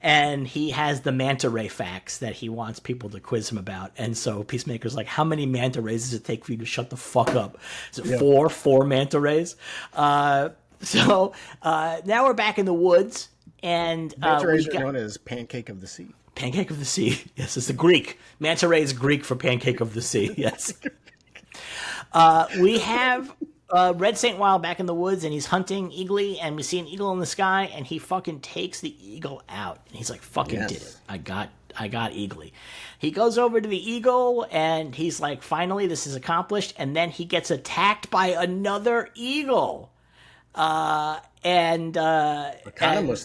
And he has the manta ray facts that he wants people to quiz him about. And so Peacemaker's like, how many manta rays does it take for you to shut the fuck up? Is it four manta rays? So now we're back in the woods. And manta rays are known as Pancake of the Sea. Pancake of the Sea. Yes, it's the Greek. Manta ray is Greek for Pancake of the Sea. Yes. We have Red St. Wild back in the woods, and he's hunting Eagly, and we see an eagle in the sky, and he fucking takes the eagle out. And he's like, fucking did it. I got Eagly. He goes over to the eagle, and he's like, finally, this is accomplished. And then he gets attacked by another eagle. Economos,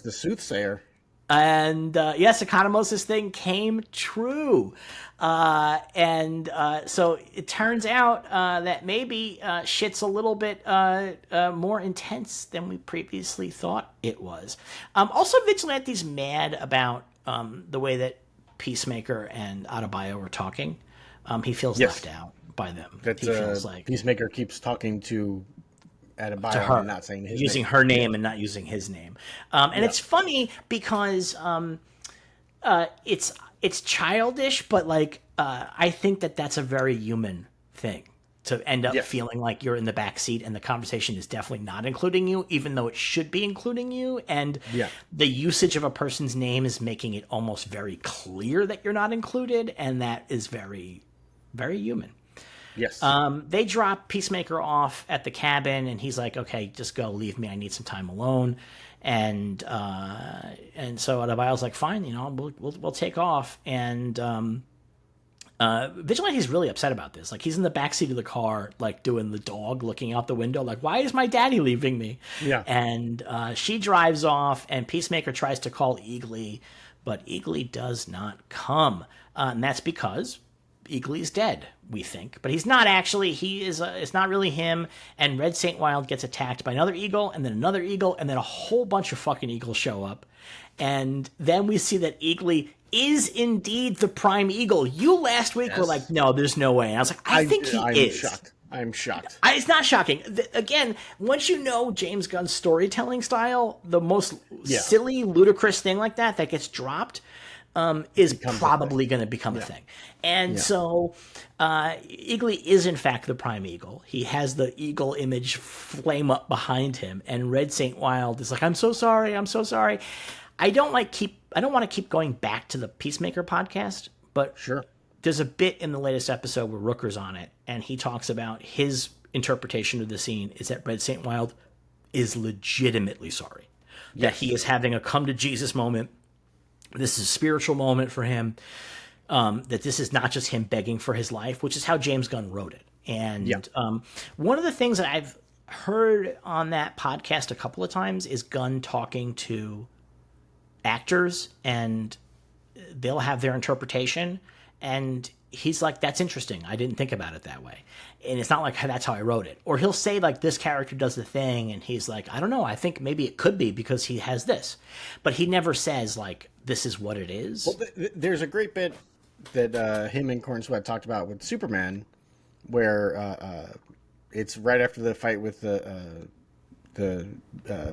the soothsayer. And yes, Economos' thing came true. So it turns out that maybe shit's a little bit more intense than we previously thought it was. Also, Vigilante's mad about the way that Peacemaker and Adebayo were talking. He feels left out by them. That he feels like Peacemaker keeps talking to Adebayo and not saying his using name. her name and not using his name. It's funny because it's childish, but like I think that's a very human thing to end up feeling like you're in the back seat and the conversation is definitely not including you, even though it should be including you. And the usage of a person's name is making it almost very clear that you're not included, and that is very, very human. Yes. They drop Peacemaker off at the cabin, and he's like, "Okay, just go, leave me. I need some time alone." And so Adebayo's like, "Fine, we'll take off." And Vigilante's really upset about this. Like, he's in the backseat of the car, like doing the dog, looking out the window, like, "Why is my daddy leaving me?" Yeah. And she drives off, and Peacemaker tries to call Eagly, but Eagly does not come, and that's because Eagly's dead, we think, but he's not actually. It's not really him. And Red St. Wild gets attacked by another eagle, and then another eagle, and then a whole bunch of fucking eagles show up. And then we see that Eagly is indeed the prime eagle. You last week were like, no, there's no way. And I was like, I think he is. I'm shocked. It's not shocking. Again, once you know James Gunn's storytelling style, the most silly, ludicrous thing like that gets dropped is probably going to become a thing. And so Eagly is, in fact, the prime eagle. He has the eagle image flame up behind him. And Red St. Wild is like, I'm so sorry. I'm so sorry. I don't want to keep going back to the Peacemaker podcast, but there's a bit in the latest episode where Rooker's on it, and he talks about his interpretation of the scene is that Red St. Wild is legitimately sorry. That he is having a come-to-Jesus moment. This is a spiritual moment for him. That this is not just him begging for his life, which is how James Gunn wrote it. And one of the things that I've heard on that podcast a couple of times is Gunn talking to actors, and they'll have their interpretation. And he's like, that's interesting. I didn't think about it that way. And it's not like that's how I wrote it. Or he'll say, like, this character does the thing, and he's like, I don't know. I think maybe it could be because he has this. But he never says, like, this is what it is. Well, there's a great bit that him and Corn Sweat talked about with Superman, where it's right after the fight with the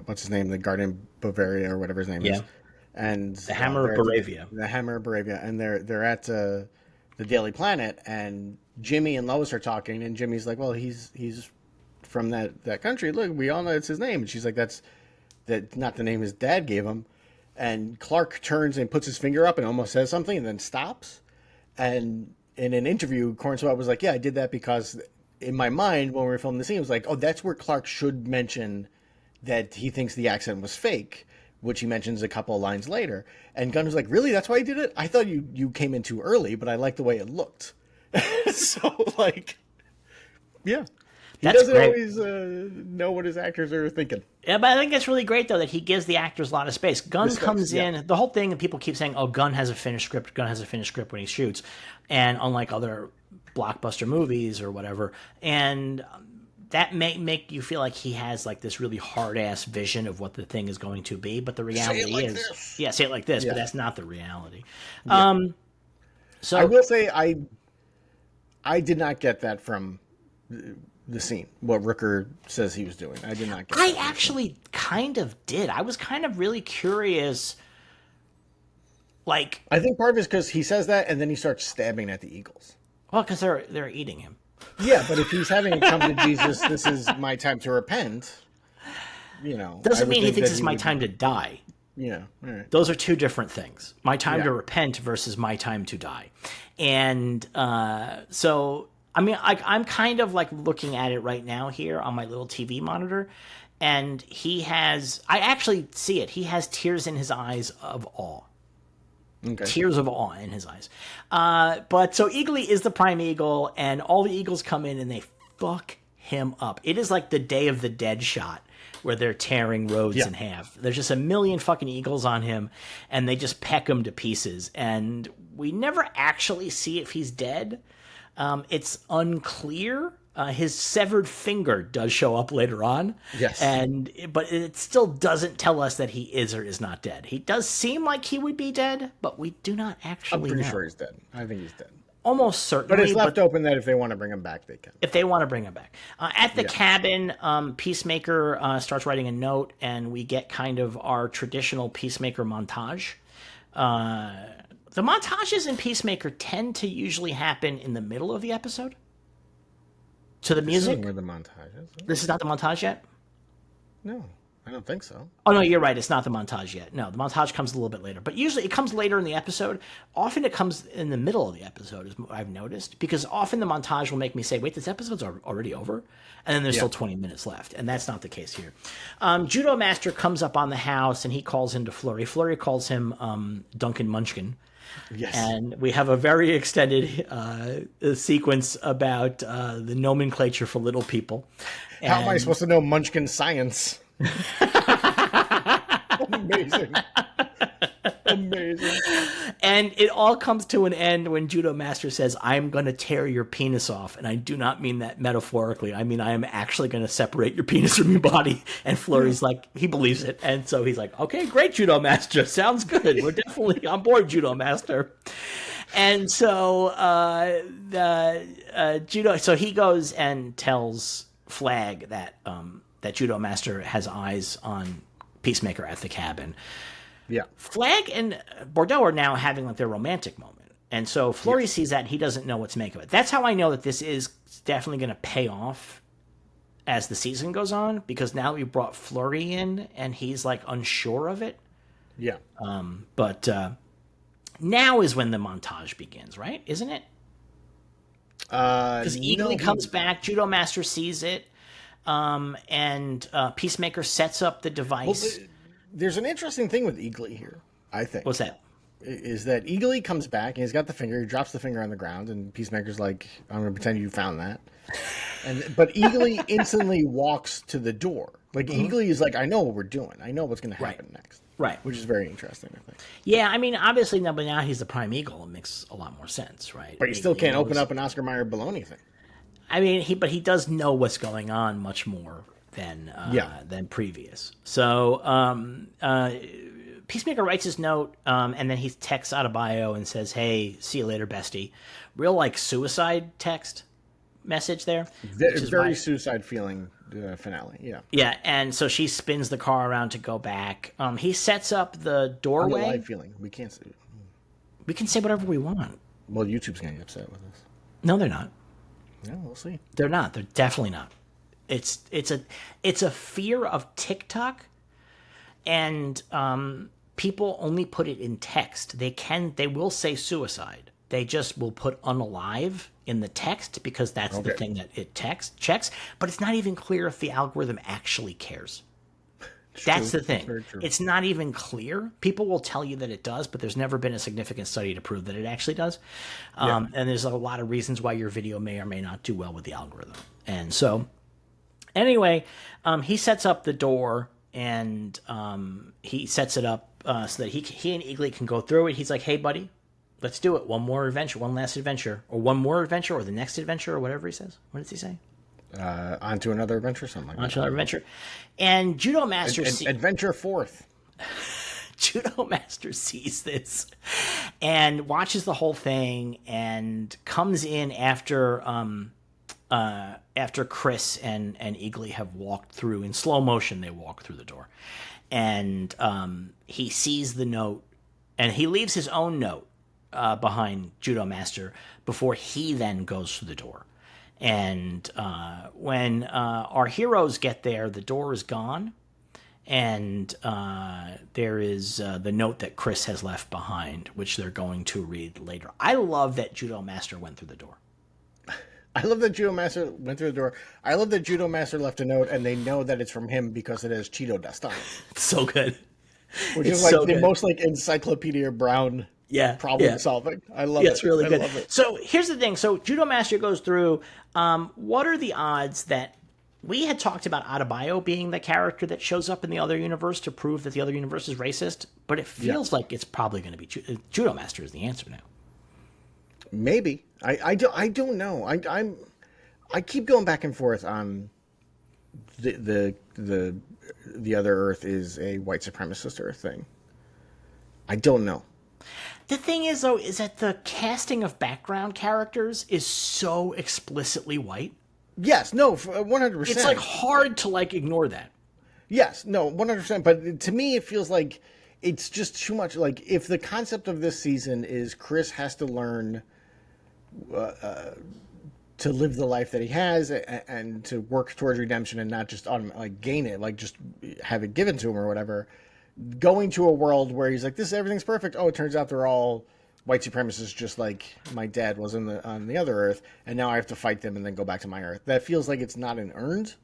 what's his name, the Guardian Bavaria or whatever his name is, and the Hammer of Baravia. The Hammer of Baravia, and they're at the Daily Planet, and Jimmy and Lois are talking, and Jimmy's like, well, he's from that country. Look, we all know it's his name. And she's like, that's not the name his dad gave him. And Clark turns and puts his finger up and almost says something and then stops. And in an interview, Corn Sweat was like, yeah, I did that because in my mind, when we were filming the scene, it was like, oh, that's where Clark should mention that he thinks the accent was fake, which he mentions a couple of lines later. And Gunn was like, really? That's why you did it? I thought you came in too early, but I liked the way it looked. So, like, yeah. He doesn't always know what his actors are thinking. Yeah, but I think it's really great, though, that he gives the actors a lot of space. Gunn comes in. The whole thing, and people keep saying, oh, Gunn has a finished script. Gunn has a finished script when he shoots. And unlike other blockbuster movies or whatever, and that may make you feel like he has like this really hard-ass vision of what the thing is going to be. But the reality is... This. Yeah, say it like this, but that's not the reality. Yeah. So I will say I did not get that from the scene, what Rooker says he was doing. I did not get that. I actually kind of did. I was kind of really curious. Like, I think part of it is because he says that and then he starts stabbing at the eagles. Well, because they're eating him. Yeah, but if he's having a come to Jesus, this is my time to repent, Doesn't mean he thinks it's my time to die. Yeah, all right. Those are two different things. My time to repent versus my time to die. And so, I mean, I'm kind of like looking at it right now here on my little TV monitor. And I actually see it. He has tears in his eyes of awe. Okay. Tears of awe in his eyes. But so Eagly is the prime eagle, and all the eagles come in and they fuck him up. It is like the Day of the Dead shot where they're tearing Rhodes in half. There's just a million fucking eagles on him, and they just peck him to pieces. And we never actually see if he's dead. It's unclear. His severed finger does show up later on. Yes. But it still doesn't tell us that he is or is not dead. He does seem like he would be dead, but we do not actually know. I'm pretty sure he's dead. I think he's dead. Almost certainly. But it's left open that if they want to bring him back, they can. If they want to bring him back. At the cabin, Peacemaker starts writing a note, and we get kind of our traditional Peacemaker montage. The montages in Peacemaker tend to usually happen in the middle of the episode. To the music. This isn't where the montage is. This is not the montage yet? No, I don't think so. Oh, no, you're right. It's not the montage yet. No, the montage comes a little bit later. But usually it comes later in the episode. Often it comes in the middle of the episode, as I've noticed. Because often the montage will make me say, wait, this episode's already over? And then there's still 20 minutes left. And that's not the case here. Judo Master comes up on the house, and he calls into Flurry. Flurry calls him Duncan Munchkin. Yes. And we have a very extended sequence about the nomenclature for little people. How am I supposed to know Munchkin science? Amazing. Amazing. And it all comes to an end when Judo Master says, I'm going to tear your penis off. And I do not mean that metaphorically. I mean, I am actually going to separate your penis from your body. And Flurry's like, he believes it. And so he's like, okay, great, Judo Master. Sounds good. We're definitely on board, Judo Master. And so so he goes and tells Flag that that Judo Master has eyes on Peacemaker at the cabin. Yeah. Flag and Bordeaux are now having like their romantic moment. And so Flurry sees that and he doesn't know what to make of it. That's how I know that this is definitely going to pay off as the season goes on, because now we brought Flurry in and he's like unsure of it. Yeah. But now is when the montage begins, right? Isn't it? Because Eagly comes back, Judo Master sees it, and Peacemaker sets up the device. Well, there's an interesting thing with Eagly here, I think. What's that? Is that Eagly comes back, and he's got the finger, he drops the finger on the ground, and Peacemaker's like, I'm going to pretend you found that. But Eagly instantly walks to the door. Like, Eagly is like, I know what we're doing. I know what's going to happen next. Right. Which is very interesting, I think. Yeah, I mean, obviously, but now he's the Prime Eagle. It makes a lot more sense, right? But you still can't open up an Oscar Mayer baloney thing. I mean, he does know what's going on much more than previous. So Peacemaker writes his note, and then he texts Adebayo and says, hey, see you later, bestie. Real, like, suicide text message there. Very suicide feeling finale, yeah. Yeah, and so she spins the car around to go back. He sets up the doorway. Live feeling. We can't say it. We can say whatever we want. Well, YouTube's going to get upset with us. No, they're not. Yeah, we'll see. They're not. They're definitely not. It's a fear of TikTok, and people only put it in text. They will say suicide. They just will put unalive in the text because that's the thing that it checks. But it's not even clear if the algorithm actually cares. That's the thing. It's not even clear. People will tell you that it does, but there's never been a significant study to prove that it actually does. And there's a lot of reasons why your video may or may not do well with the algorithm. And so Anyway, he sets up the door, and he sets it up so that he and Eagly can go through it. He's like, "Hey, buddy, let's do it. One more adventure, one last adventure, or one more adventure, or the next adventure, or whatever he says." What does he say? On to another adventure, something like On that. to another adventure. And Judo Master... Adventure fourth. Judo Master sees this and watches the whole thing and comes in after Chris and Eagly have walked through. In slow motion, they walk through the door. And he sees the note, and he leaves his own note behind Judo Master before he then goes through the door. And when our heroes get there, the door is gone. And there is the note that Chris has left behind, which they're going to read later. I love that Judo Master went through the door. I love that Judo Master went through the door. I love that Judo Master left a note, and they know that it's from him because it has Cheeto dust on it. It's so good. Which is like the most like Encyclopedia Brown problem solving. I love it. It's really good. Love it. So here's the thing. So Judo Master goes through. What are the odds that we had talked about Adebayo being the character that shows up in the other universe to prove that the other universe is racist? But it feels like it's probably going to be Judo Master is the answer now. Maybe. I don't know. I keep going back and forth on the other Earth is a white supremacist Earth thing. I don't know. The thing is, though, is that the casting of background characters is so explicitly white. Yes, no, 100%. It's like hard to like ignore that. Yes, no, 100%. But to me, it feels like it's just too much. Like if the concept of this season is Chris has to learn to live the life that he has and to work towards redemption and not just like gain it, like just have it given to him or whatever. Going to a world where he's like, everything's perfect. Oh, it turns out they're all white supremacists, just like my dad was on the other Earth, and now I have to fight them and then go back to my Earth. That feels like it's not an earned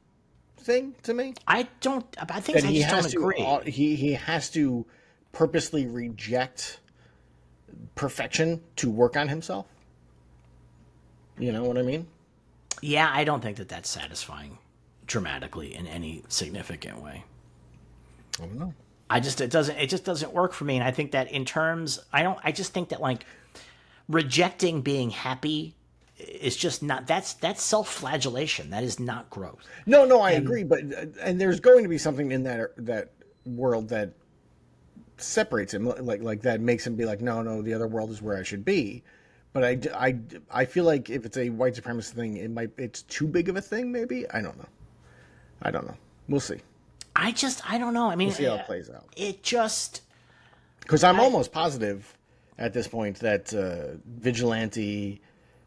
thing to me. I think I just don't agree. He has to purposely reject perfection to work on himself. You know what I mean? Yeah, I don't think that that's satisfying dramatically in any significant way. I don't know. It just doesn't work for me. And I think that in terms, I just think that like rejecting being happy is just not, that's self-flagellation. That is not growth. No, I agree. But, and there's going to be something in that world that separates him, like that makes him be like, no, the other world is where I should be. But I feel like if it's a white supremacist thing, it's too big of a thing. Maybe. I don't know. We'll see. I don't know. I mean, we'll see how it plays out. Because I'm almost positive at this point that Vigilante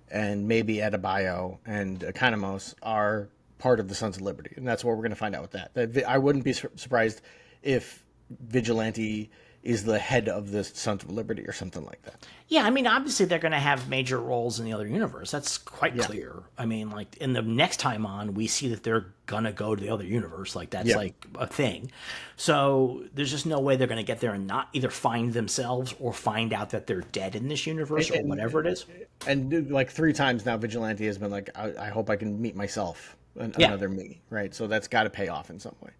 and maybe Adebayo and Economos are part of the Sons of Liberty, and that's what we're going to find out with that. I wouldn't be surprised if Vigilante is the head of the Sons of Liberty or something like that. Yeah, I mean, obviously they're going to have major roles in the other universe. That's quite clear. I mean, like in the next time on, we see that they're going to go to the other universe. Like that's like a thing. So there's just no way they're going to get there and not either find themselves or find out that they're dead in this universe or whatever it is. And like 3 times now, Vigilante has been like, I hope I can meet myself, another me, right? So that's got to pay off in some way.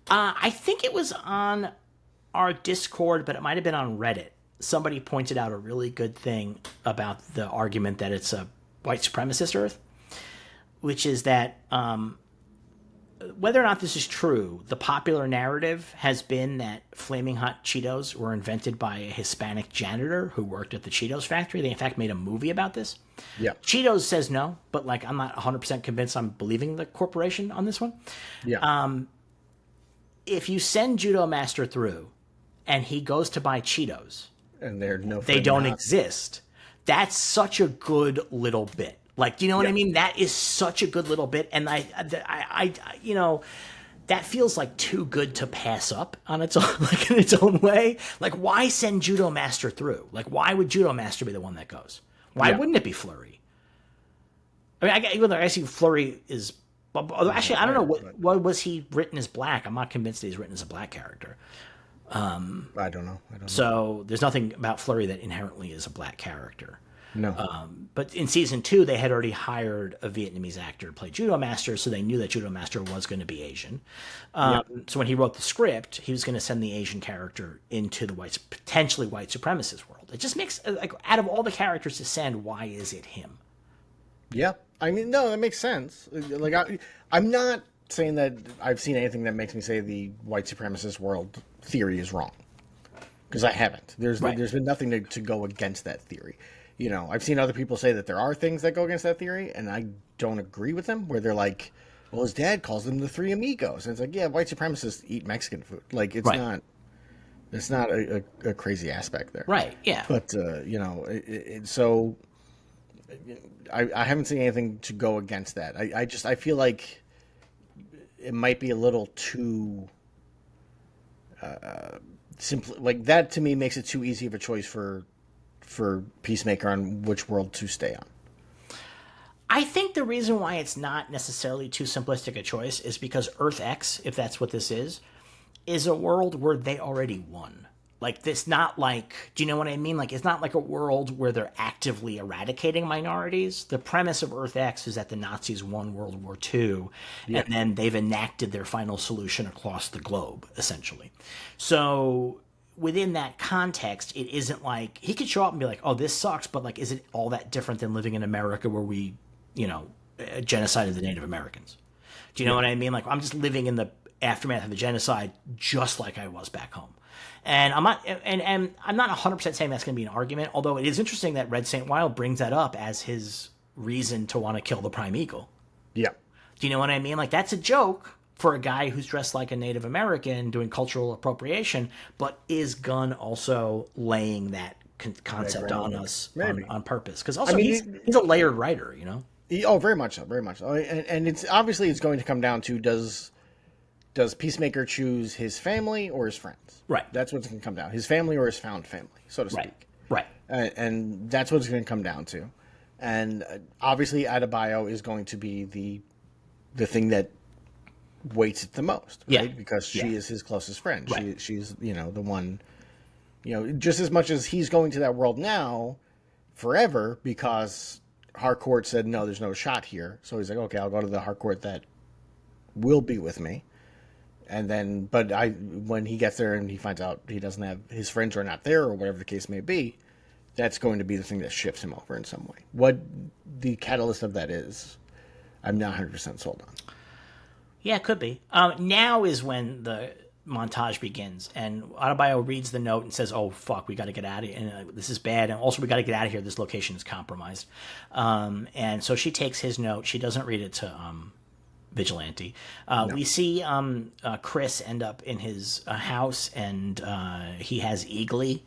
I think it was on our Discord, but it might have been on Reddit. Somebody pointed out a really good thing about the argument that it's a white supremacist Earth, which is that whether or not this is true, the popular narrative has been that Flaming Hot Cheetos were invented by a Hispanic janitor who worked at the Cheetos factory. They, in fact, made a movie about this. Yeah. Cheetos says no, but like I'm not 100% convinced I'm believing the corporation on this one. Yeah. If you send Judo Master through and he goes to buy Cheetos, and they don't exist. That's such a good little bit. Like, do you know what I mean? That is such a good little bit, and I you know, that feels like too good to pass up on its own, like in its own way. Like, why send Judo Master through? Like, why would Judo Master be the one that goes? Why wouldn't it be Flurry? I mean, even though I see Flurry is, actually, I don't know what was he written as black. I'm not convinced that he's written as a black character. I don't know. So there's nothing about Flurry that inherently is a black character. No. But in season 2, they had already hired a Vietnamese actor to play Judo Master, so they knew that Judo Master was going to be Asian. So when he wrote the script, he was going to send the Asian character into the potentially white supremacist world. It just makes, like, out of all the characters to send, why is it him? Yeah. I mean, no, that makes sense. Like, I'm not saying that I've seen anything that makes me say the white supremacist world theory is wrong. Because I haven't. There's been nothing to go against that theory. You know, I've seen other people say that there are things that go against that theory, and I don't agree with them, where they're like, well, his dad calls them the Three Amigos. And it's like, yeah, white supremacists eat Mexican food. Like, it's not a crazy aspect there. Right, yeah. But, you know, so I haven't seen anything to go against that. I feel like it might be a little too simple. Like, that to me makes it too easy of a choice for Peacemaker on which world to stay on. I think the reason why it's not necessarily too simplistic a choice is because Earth X, if that's what this is a world where they already won. Like, this not like, do you know what I mean? Like, it's not like a world where they're actively eradicating minorities. The premise of Earth X is that the Nazis won World War II, and then they've enacted their final solution across the globe, essentially. So within that context, it isn't like, he could show up and be like, oh, this sucks, but, like, is it all that different than living in America where we, you know, genocided the Native Americans? Do you know what I mean? Like, I'm just living in the aftermath of the genocide just like I was back home. And I'm not 100% saying that's going to be an argument, although it is interesting that Red St. Wild brings that up as his reason to want to kill the Prime Eagle. Yeah. Do you know what I mean? Like, that's a joke for a guy who's dressed like a Native American doing cultural appropriation, but is Gunn also laying that concept on us on purpose? Because also, I mean, he's a layered writer, you know? Oh, very much so, very much so. And it's obviously it's going to come down to does Peacemaker choose his family or his friends? Right. That's what's going to come down. His family or his found family, so to speak. Right. And that's what it's going to come down to. And obviously, Adebayo is going to be the thing that weights it the most, right? Yeah. Because she is his closest friend. Right. She's, you know, the one, you know, just as much as he's going to that world now forever because Harcourt said, no, there's no shot here. So he's like, okay, I'll go to the Harcourt that will be with me. And then, but when he gets there and he finds out he doesn't have, his friends are not there or whatever the case may be, that's going to be the thing that shifts him over in some way. What the catalyst of that is, I'm not 100% sold on. Yeah, it could be. Now is when the montage begins, and Adebayo reads the note and says, oh, fuck, we got to get out of here. And this is bad. And also, we got to get out of here. This location is compromised. And so she takes his note. She doesn't read it to Vigilante. No. We see Chris end up in his house, and he has Eagly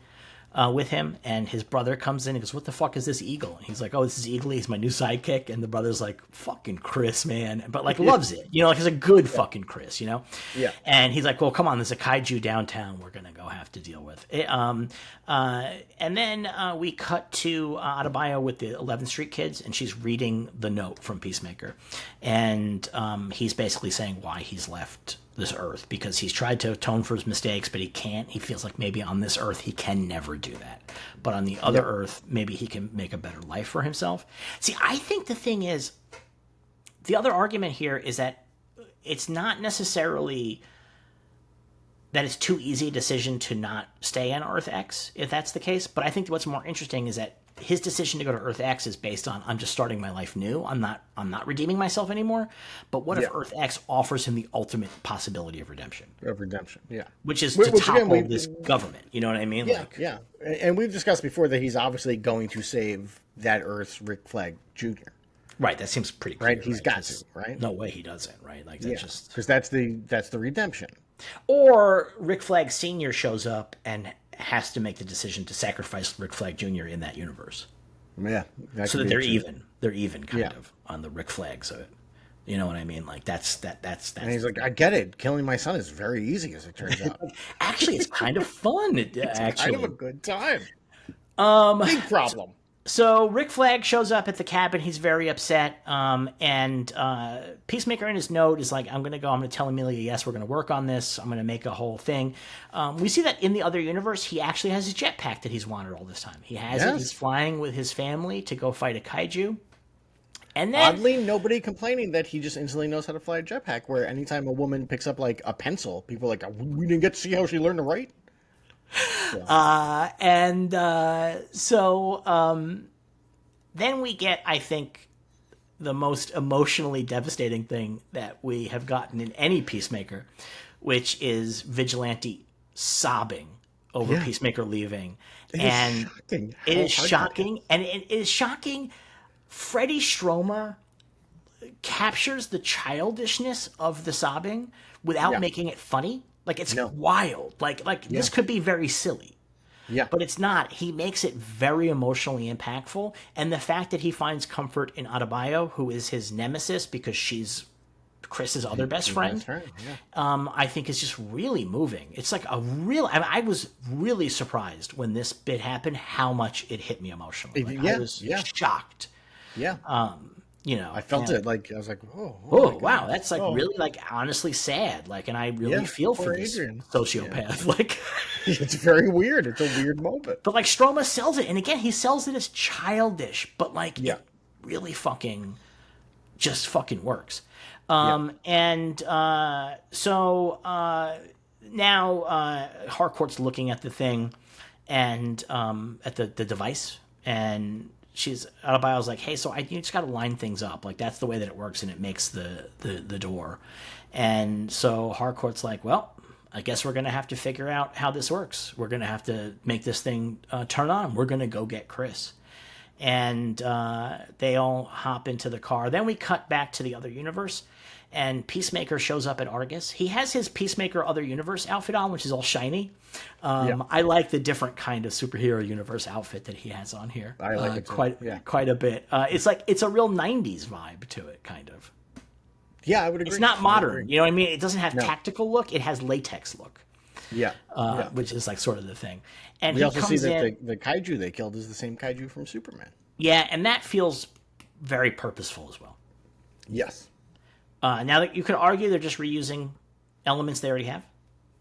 with him, and his brother comes in and goes, what the fuck is this eagle? And he's like, oh, this is Eagly, he's my new sidekick. And the brother's like, fucking Chris, man. But like loves it, you know, like he's a good fucking Chris, you know? Yeah. And he's like, well, come on, there's a kaiju downtown we're gonna go have to deal with it. And then we cut to Adebayo with the 11th Street kids, and she's reading the note from Peacemaker. And he's basically saying why he's left this earth, because he's tried to atone for his mistakes, but he can't. He feels like maybe on this earth he can never do that, but on the other earth maybe he can make a better life for himself. See, I think the thing is, the other argument here is that it's not necessarily that it's too easy a decision to not stay on Earth X, if that's the case. But I think what's more interesting is that his decision to go to Earth X is based on, I'm just starting my life new. I'm not redeeming myself anymore. But what if Earth X offers him the ultimate possibility of redemption? Of redemption, yeah. Which is to topple this government. You know what I mean? Yeah, yeah. And we've discussed before that he's obviously going to save that Earth's Rick Flag Jr. Right, that seems pretty clear. Right, he's got to, right? No way he doesn't, right? Like, that's just... because that's the redemption. Or Rick Flag Sr. shows up and has to make the decision to sacrifice Rick Flag Jr. in that universe. Yeah. So that they're even. They're even, kind of, on the Rick Flags of it. You know what I mean? Like, that's. And he's like, I get it. Killing my son is very easy, as it turns out. Actually, it's kind of fun. It's actually, kind of a good time. Big problem. So Rick Flag shows up at the cabin. He's very upset. And Peacemaker in his note is like, I'm going to tell Amelia, yes, we're going to work on this. I'm going to make a whole thing. We see that in the other universe, he actually has his jetpack that he's wanted all this time. He has it. He's flying with his family to go fight a kaiju. And then, oddly, nobody complaining that he just instantly knows how to fly a jetpack, where anytime a woman picks up like a pencil, people are like, we didn't get to see how she learned to write. Then we get, I think, the most emotionally devastating thing that we have gotten in any Peacemaker, which is Vigilante sobbing over Peacemaker leaving. It is shocking. And it is shocking. Freddie Stroma captures the childishness of the sobbing without making it funny. Like, it's wild. Like this could be very silly. Yeah. But it's not. He makes it very emotionally impactful. And the fact that he finds comfort in Adebayo, who is his nemesis because she's Chris's other best friend, I think is just really moving. It's like a real... I was really surprised when this bit happened, how much it hit me emotionally. I was shocked. Yeah. I felt it. Like, I was like, oh wow, that's like really like honestly sad. Like, and I really feel for this sociopath. Yeah. Like, it's very weird. It's a weird moment. But like Stroma sells it, and again, he sells it as childish, but like it really just fucking works. Now Harcourt's looking at the thing and at the device, and Adebayo's like, hey, so you just got to line things up. Like, that's the way that it works, and it makes the door. And so Harcourt's like, well, I guess we're going to have to figure out how this works. We're going to have to make this thing turn on. We're going to go get Chris. And they all hop into the car. Then we cut back to the other universe, and Peacemaker shows up at Argus. He has his Peacemaker Other Universe outfit on, which is all shiny. I like the different kind of superhero universe outfit that he has on here. I like it quite a bit. It's a real 90s vibe to it, kind of. Yeah, I would agree. It's not modern, you know what I mean? It doesn't have tactical look. It has latex look. Which is like sort of the thing. And we also see that the kaiju they killed is the same kaiju from Superman. Yeah, and that feels very purposeful as well. Yes. Now that you could argue they're just reusing elements they already have,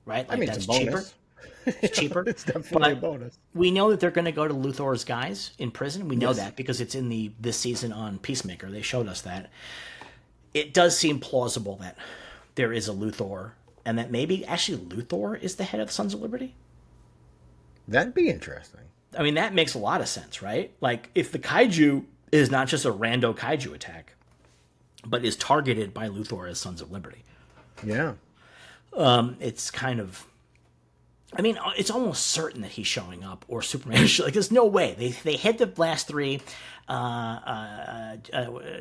right? Like, that's cheaper. It's cheaper. It's definitely a bonus. We know that they're going to go to Luthor's guys in prison. We know that because it's in this season on Peacemaker. They showed us that. It does seem plausible that there is a Luthor, and that maybe actually Luthor is the head of the Sons of Liberty. That'd be interesting. I mean, that makes a lot of sense, right? Like, if the kaiju is not just a rando kaiju attack, but is targeted by Luthor as Sons of Liberty. Yeah. It's kind of... I mean, it's almost certain that he's showing up, or Superman. Like, there's no way. They hit the last three. They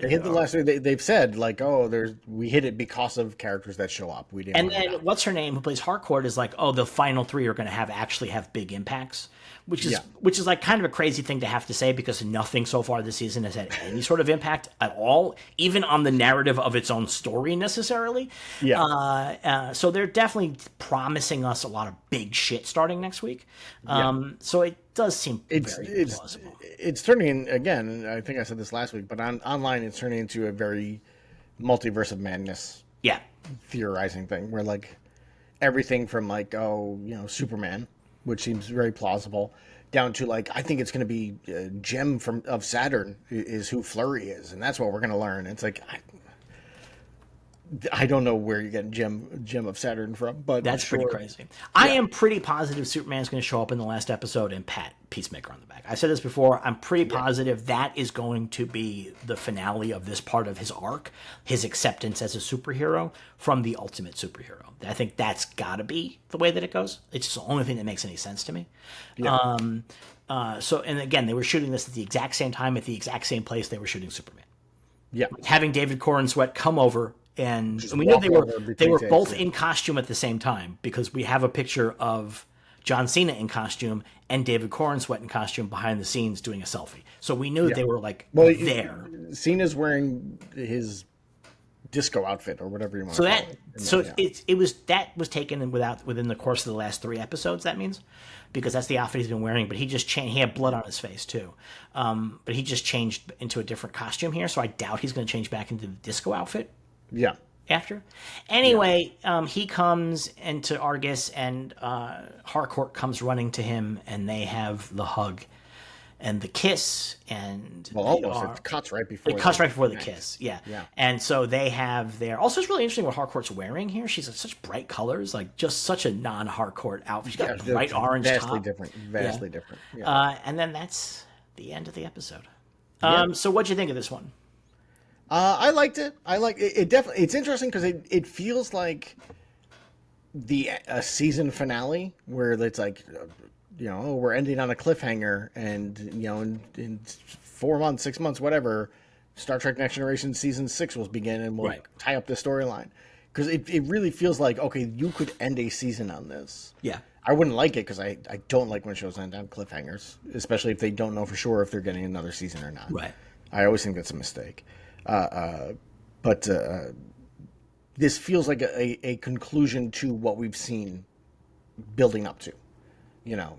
hit the last three. They've said, like, we hit it because of characters that show up. We didn't. And then what's her name, who plays Harcourt, is like, the final three are going to actually have big impacts, which is like kind of a crazy thing to have to say, because nothing so far this season has had any sort of impact at all, even on the narrative of its own story necessarily. So they're definitely promising us a lot of big shit starting next week. So it does seem very plausible. It's turning, again, I think I said this last week, but online it's turning into a very multiverse of madness theorizing thing, where like everything from like, Superman, which seems very plausible, down to like, I think it's going to be Gem of Saturn is who Flurry is, and that's what we're going to learn. It's like, I don't know where you're getting Gem of Saturn from, but that's pretty crazy. I am pretty positive Superman's going to show up in the last episode and pat Peacemaker on the back. I said this before. I'm pretty positive that is going to be the finale of this part of his arc, his acceptance as a superhero from the ultimate superhero. I think that's got to be the way that it goes. It's just the only thing that makes any sense to me. And again, they were shooting this at the exact same time, at the exact same place they were shooting Superman. Yeah. Having David Corenswet come over, and we know they were both in costume at the same time, because we have a picture of John Cena in costume and David Corenswet in costume behind the scenes doing a selfie. So we knew that they were there. Cena's wearing his disco outfit or whatever you want So to that call it. that was taken within the course of the last 3 episodes. That means, because that's the outfit he's been wearing. But he just changed. He had blood on his face too. But he just changed into a different costume here. So I doubt he's going to change back into the disco outfit. Yeah. After, anyway, he comes into Argus, and Harcourt comes running to him, and they have the hug and the kiss, and it cuts right before. It cuts right before the kiss, yeah. Yeah. And so they have their. Also, it's really interesting what Harcourt's wearing here. She's such bright colors, like just such a non-Harcourt outfit. She's got a bright orange vastly top. Vastly different. Yeah. And then that's the end of the episode. Yeah. So what'd you think of this one? I liked it. I like it. It definitely. It's interesting because it feels like a season finale where it's like, we're ending on a cliffhanger, and in 4 months, 6 months, whatever, Star Trek Next Generation season 6 will begin, and we'll tie up the storyline. Because it really feels like, okay, you could end a season on this. Yeah. I wouldn't like it because I don't like when shows end on cliffhangers, especially if they don't know for sure if they're getting another season or not. Right. I always think that's a mistake. But this feels like a conclusion to what we've seen building up to.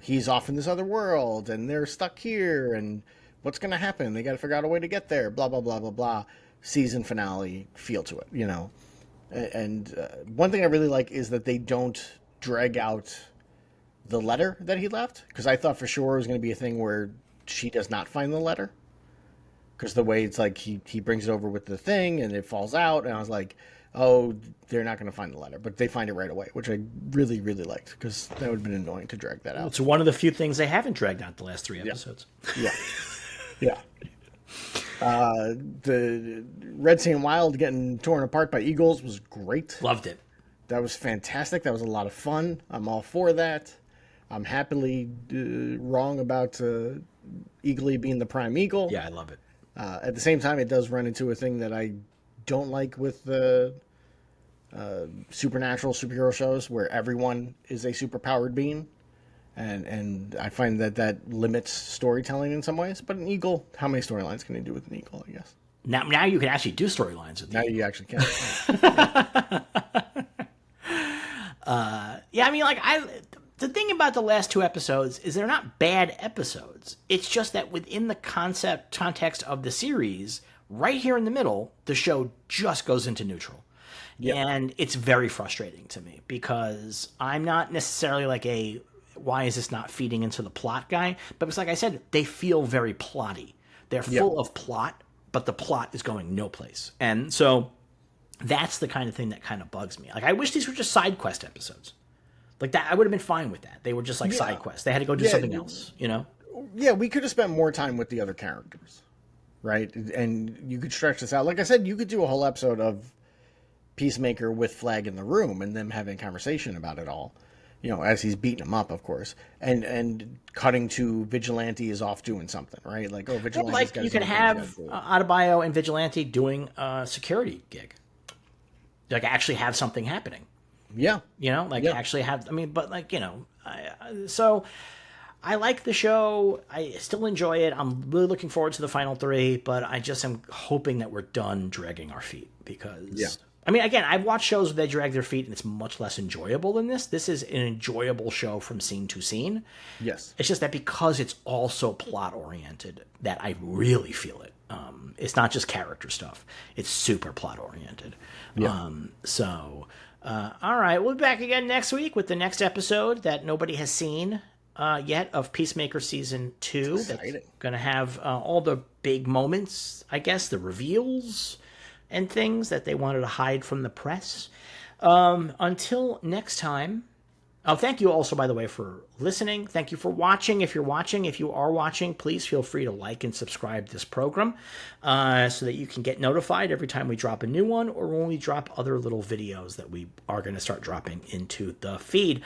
He's off in this other world, and they're stuck here, and what's going to happen? They got to figure out a way to get there, blah, blah, blah, blah, blah. Season finale feel to it, And one thing I really like is that they don't drag out the letter that he left, because I thought for sure it was going to be a thing where she does not find the letter. Because the way it's like he brings it over with the thing and it falls out, and I was like, oh, they're not going to find the letter, but they find it right away, which I really, really liked, because that would have been annoying to drag that out. It's one of the few things they haven't dragged out the last 3 episodes. Yeah. The Red Sea and Wild getting torn apart by eagles was great. Loved it. That was fantastic. That was a lot of fun. I'm all for that. I'm happily wrong about Eagly being the prime eagle. Yeah, I love it. At the same time, it does run into a thing that I don't like with the supernatural superhero shows, where everyone is a superpowered being, and I find that limits storytelling in some ways. But an eagle, how many storylines can you do with an eagle? I guess now you can actually do storylines with now the eagle. you actually can. Yeah, I mean, the thing about the last 2 episodes is they're not bad episodes. It's just that within the context of the series, right here in the middle, the show just goes into neutral. Yep. And it's very frustrating to me, because I'm not necessarily like why is this not feeding into the plot guy? But it's like I said, they feel very plotty. They're full of plot, but the plot is going no place. And so that's the kind of thing that kind of bugs me. Like, I wish these were just side quest episodes. Like that, I would have been fine with that. They were just like side quests. They had to go do something else, Yeah, we could have spent more time with the other characters, right? And you could stretch this out. Like I said, you could do a whole episode of Peacemaker with Flag in the room and them having a conversation about it all, as he's beating him up, of course, and cutting to Vigilante is off doing something, right? Like, oh, Vigilante's got you could have Adebayo and Vigilante doing a security gig, like actually have something happening. Yeah. Actually have, so I like the show. I still enjoy it. I'm really looking forward to the final 3, but I just am hoping that we're done dragging our feet, because, again, I've watched shows where they drag their feet and it's much less enjoyable than this. This is an enjoyable show from scene to scene. Yes. It's just that because it's also plot oriented that I really feel it. It's not just character stuff. It's super plot oriented. Yeah. All right, we'll be back again next week with the next episode that nobody has seen yet of Peacemaker Season 2. That's going to have all the big moments, I guess, the reveals and things that they wanted to hide from the press. Until next time, thank you also, by the way, for listening. Thank you for watching. If you are watching, please feel free to like and subscribe this program so that you can get notified every time we drop a new one, or when we drop other little videos that we are going to start dropping into the feed.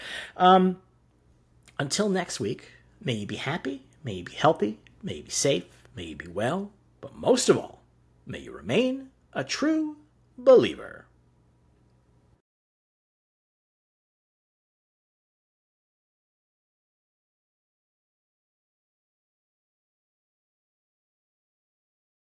Until next week, may you be happy, may you be healthy, may you be safe, may you be well, but most of all, may you remain a true believer.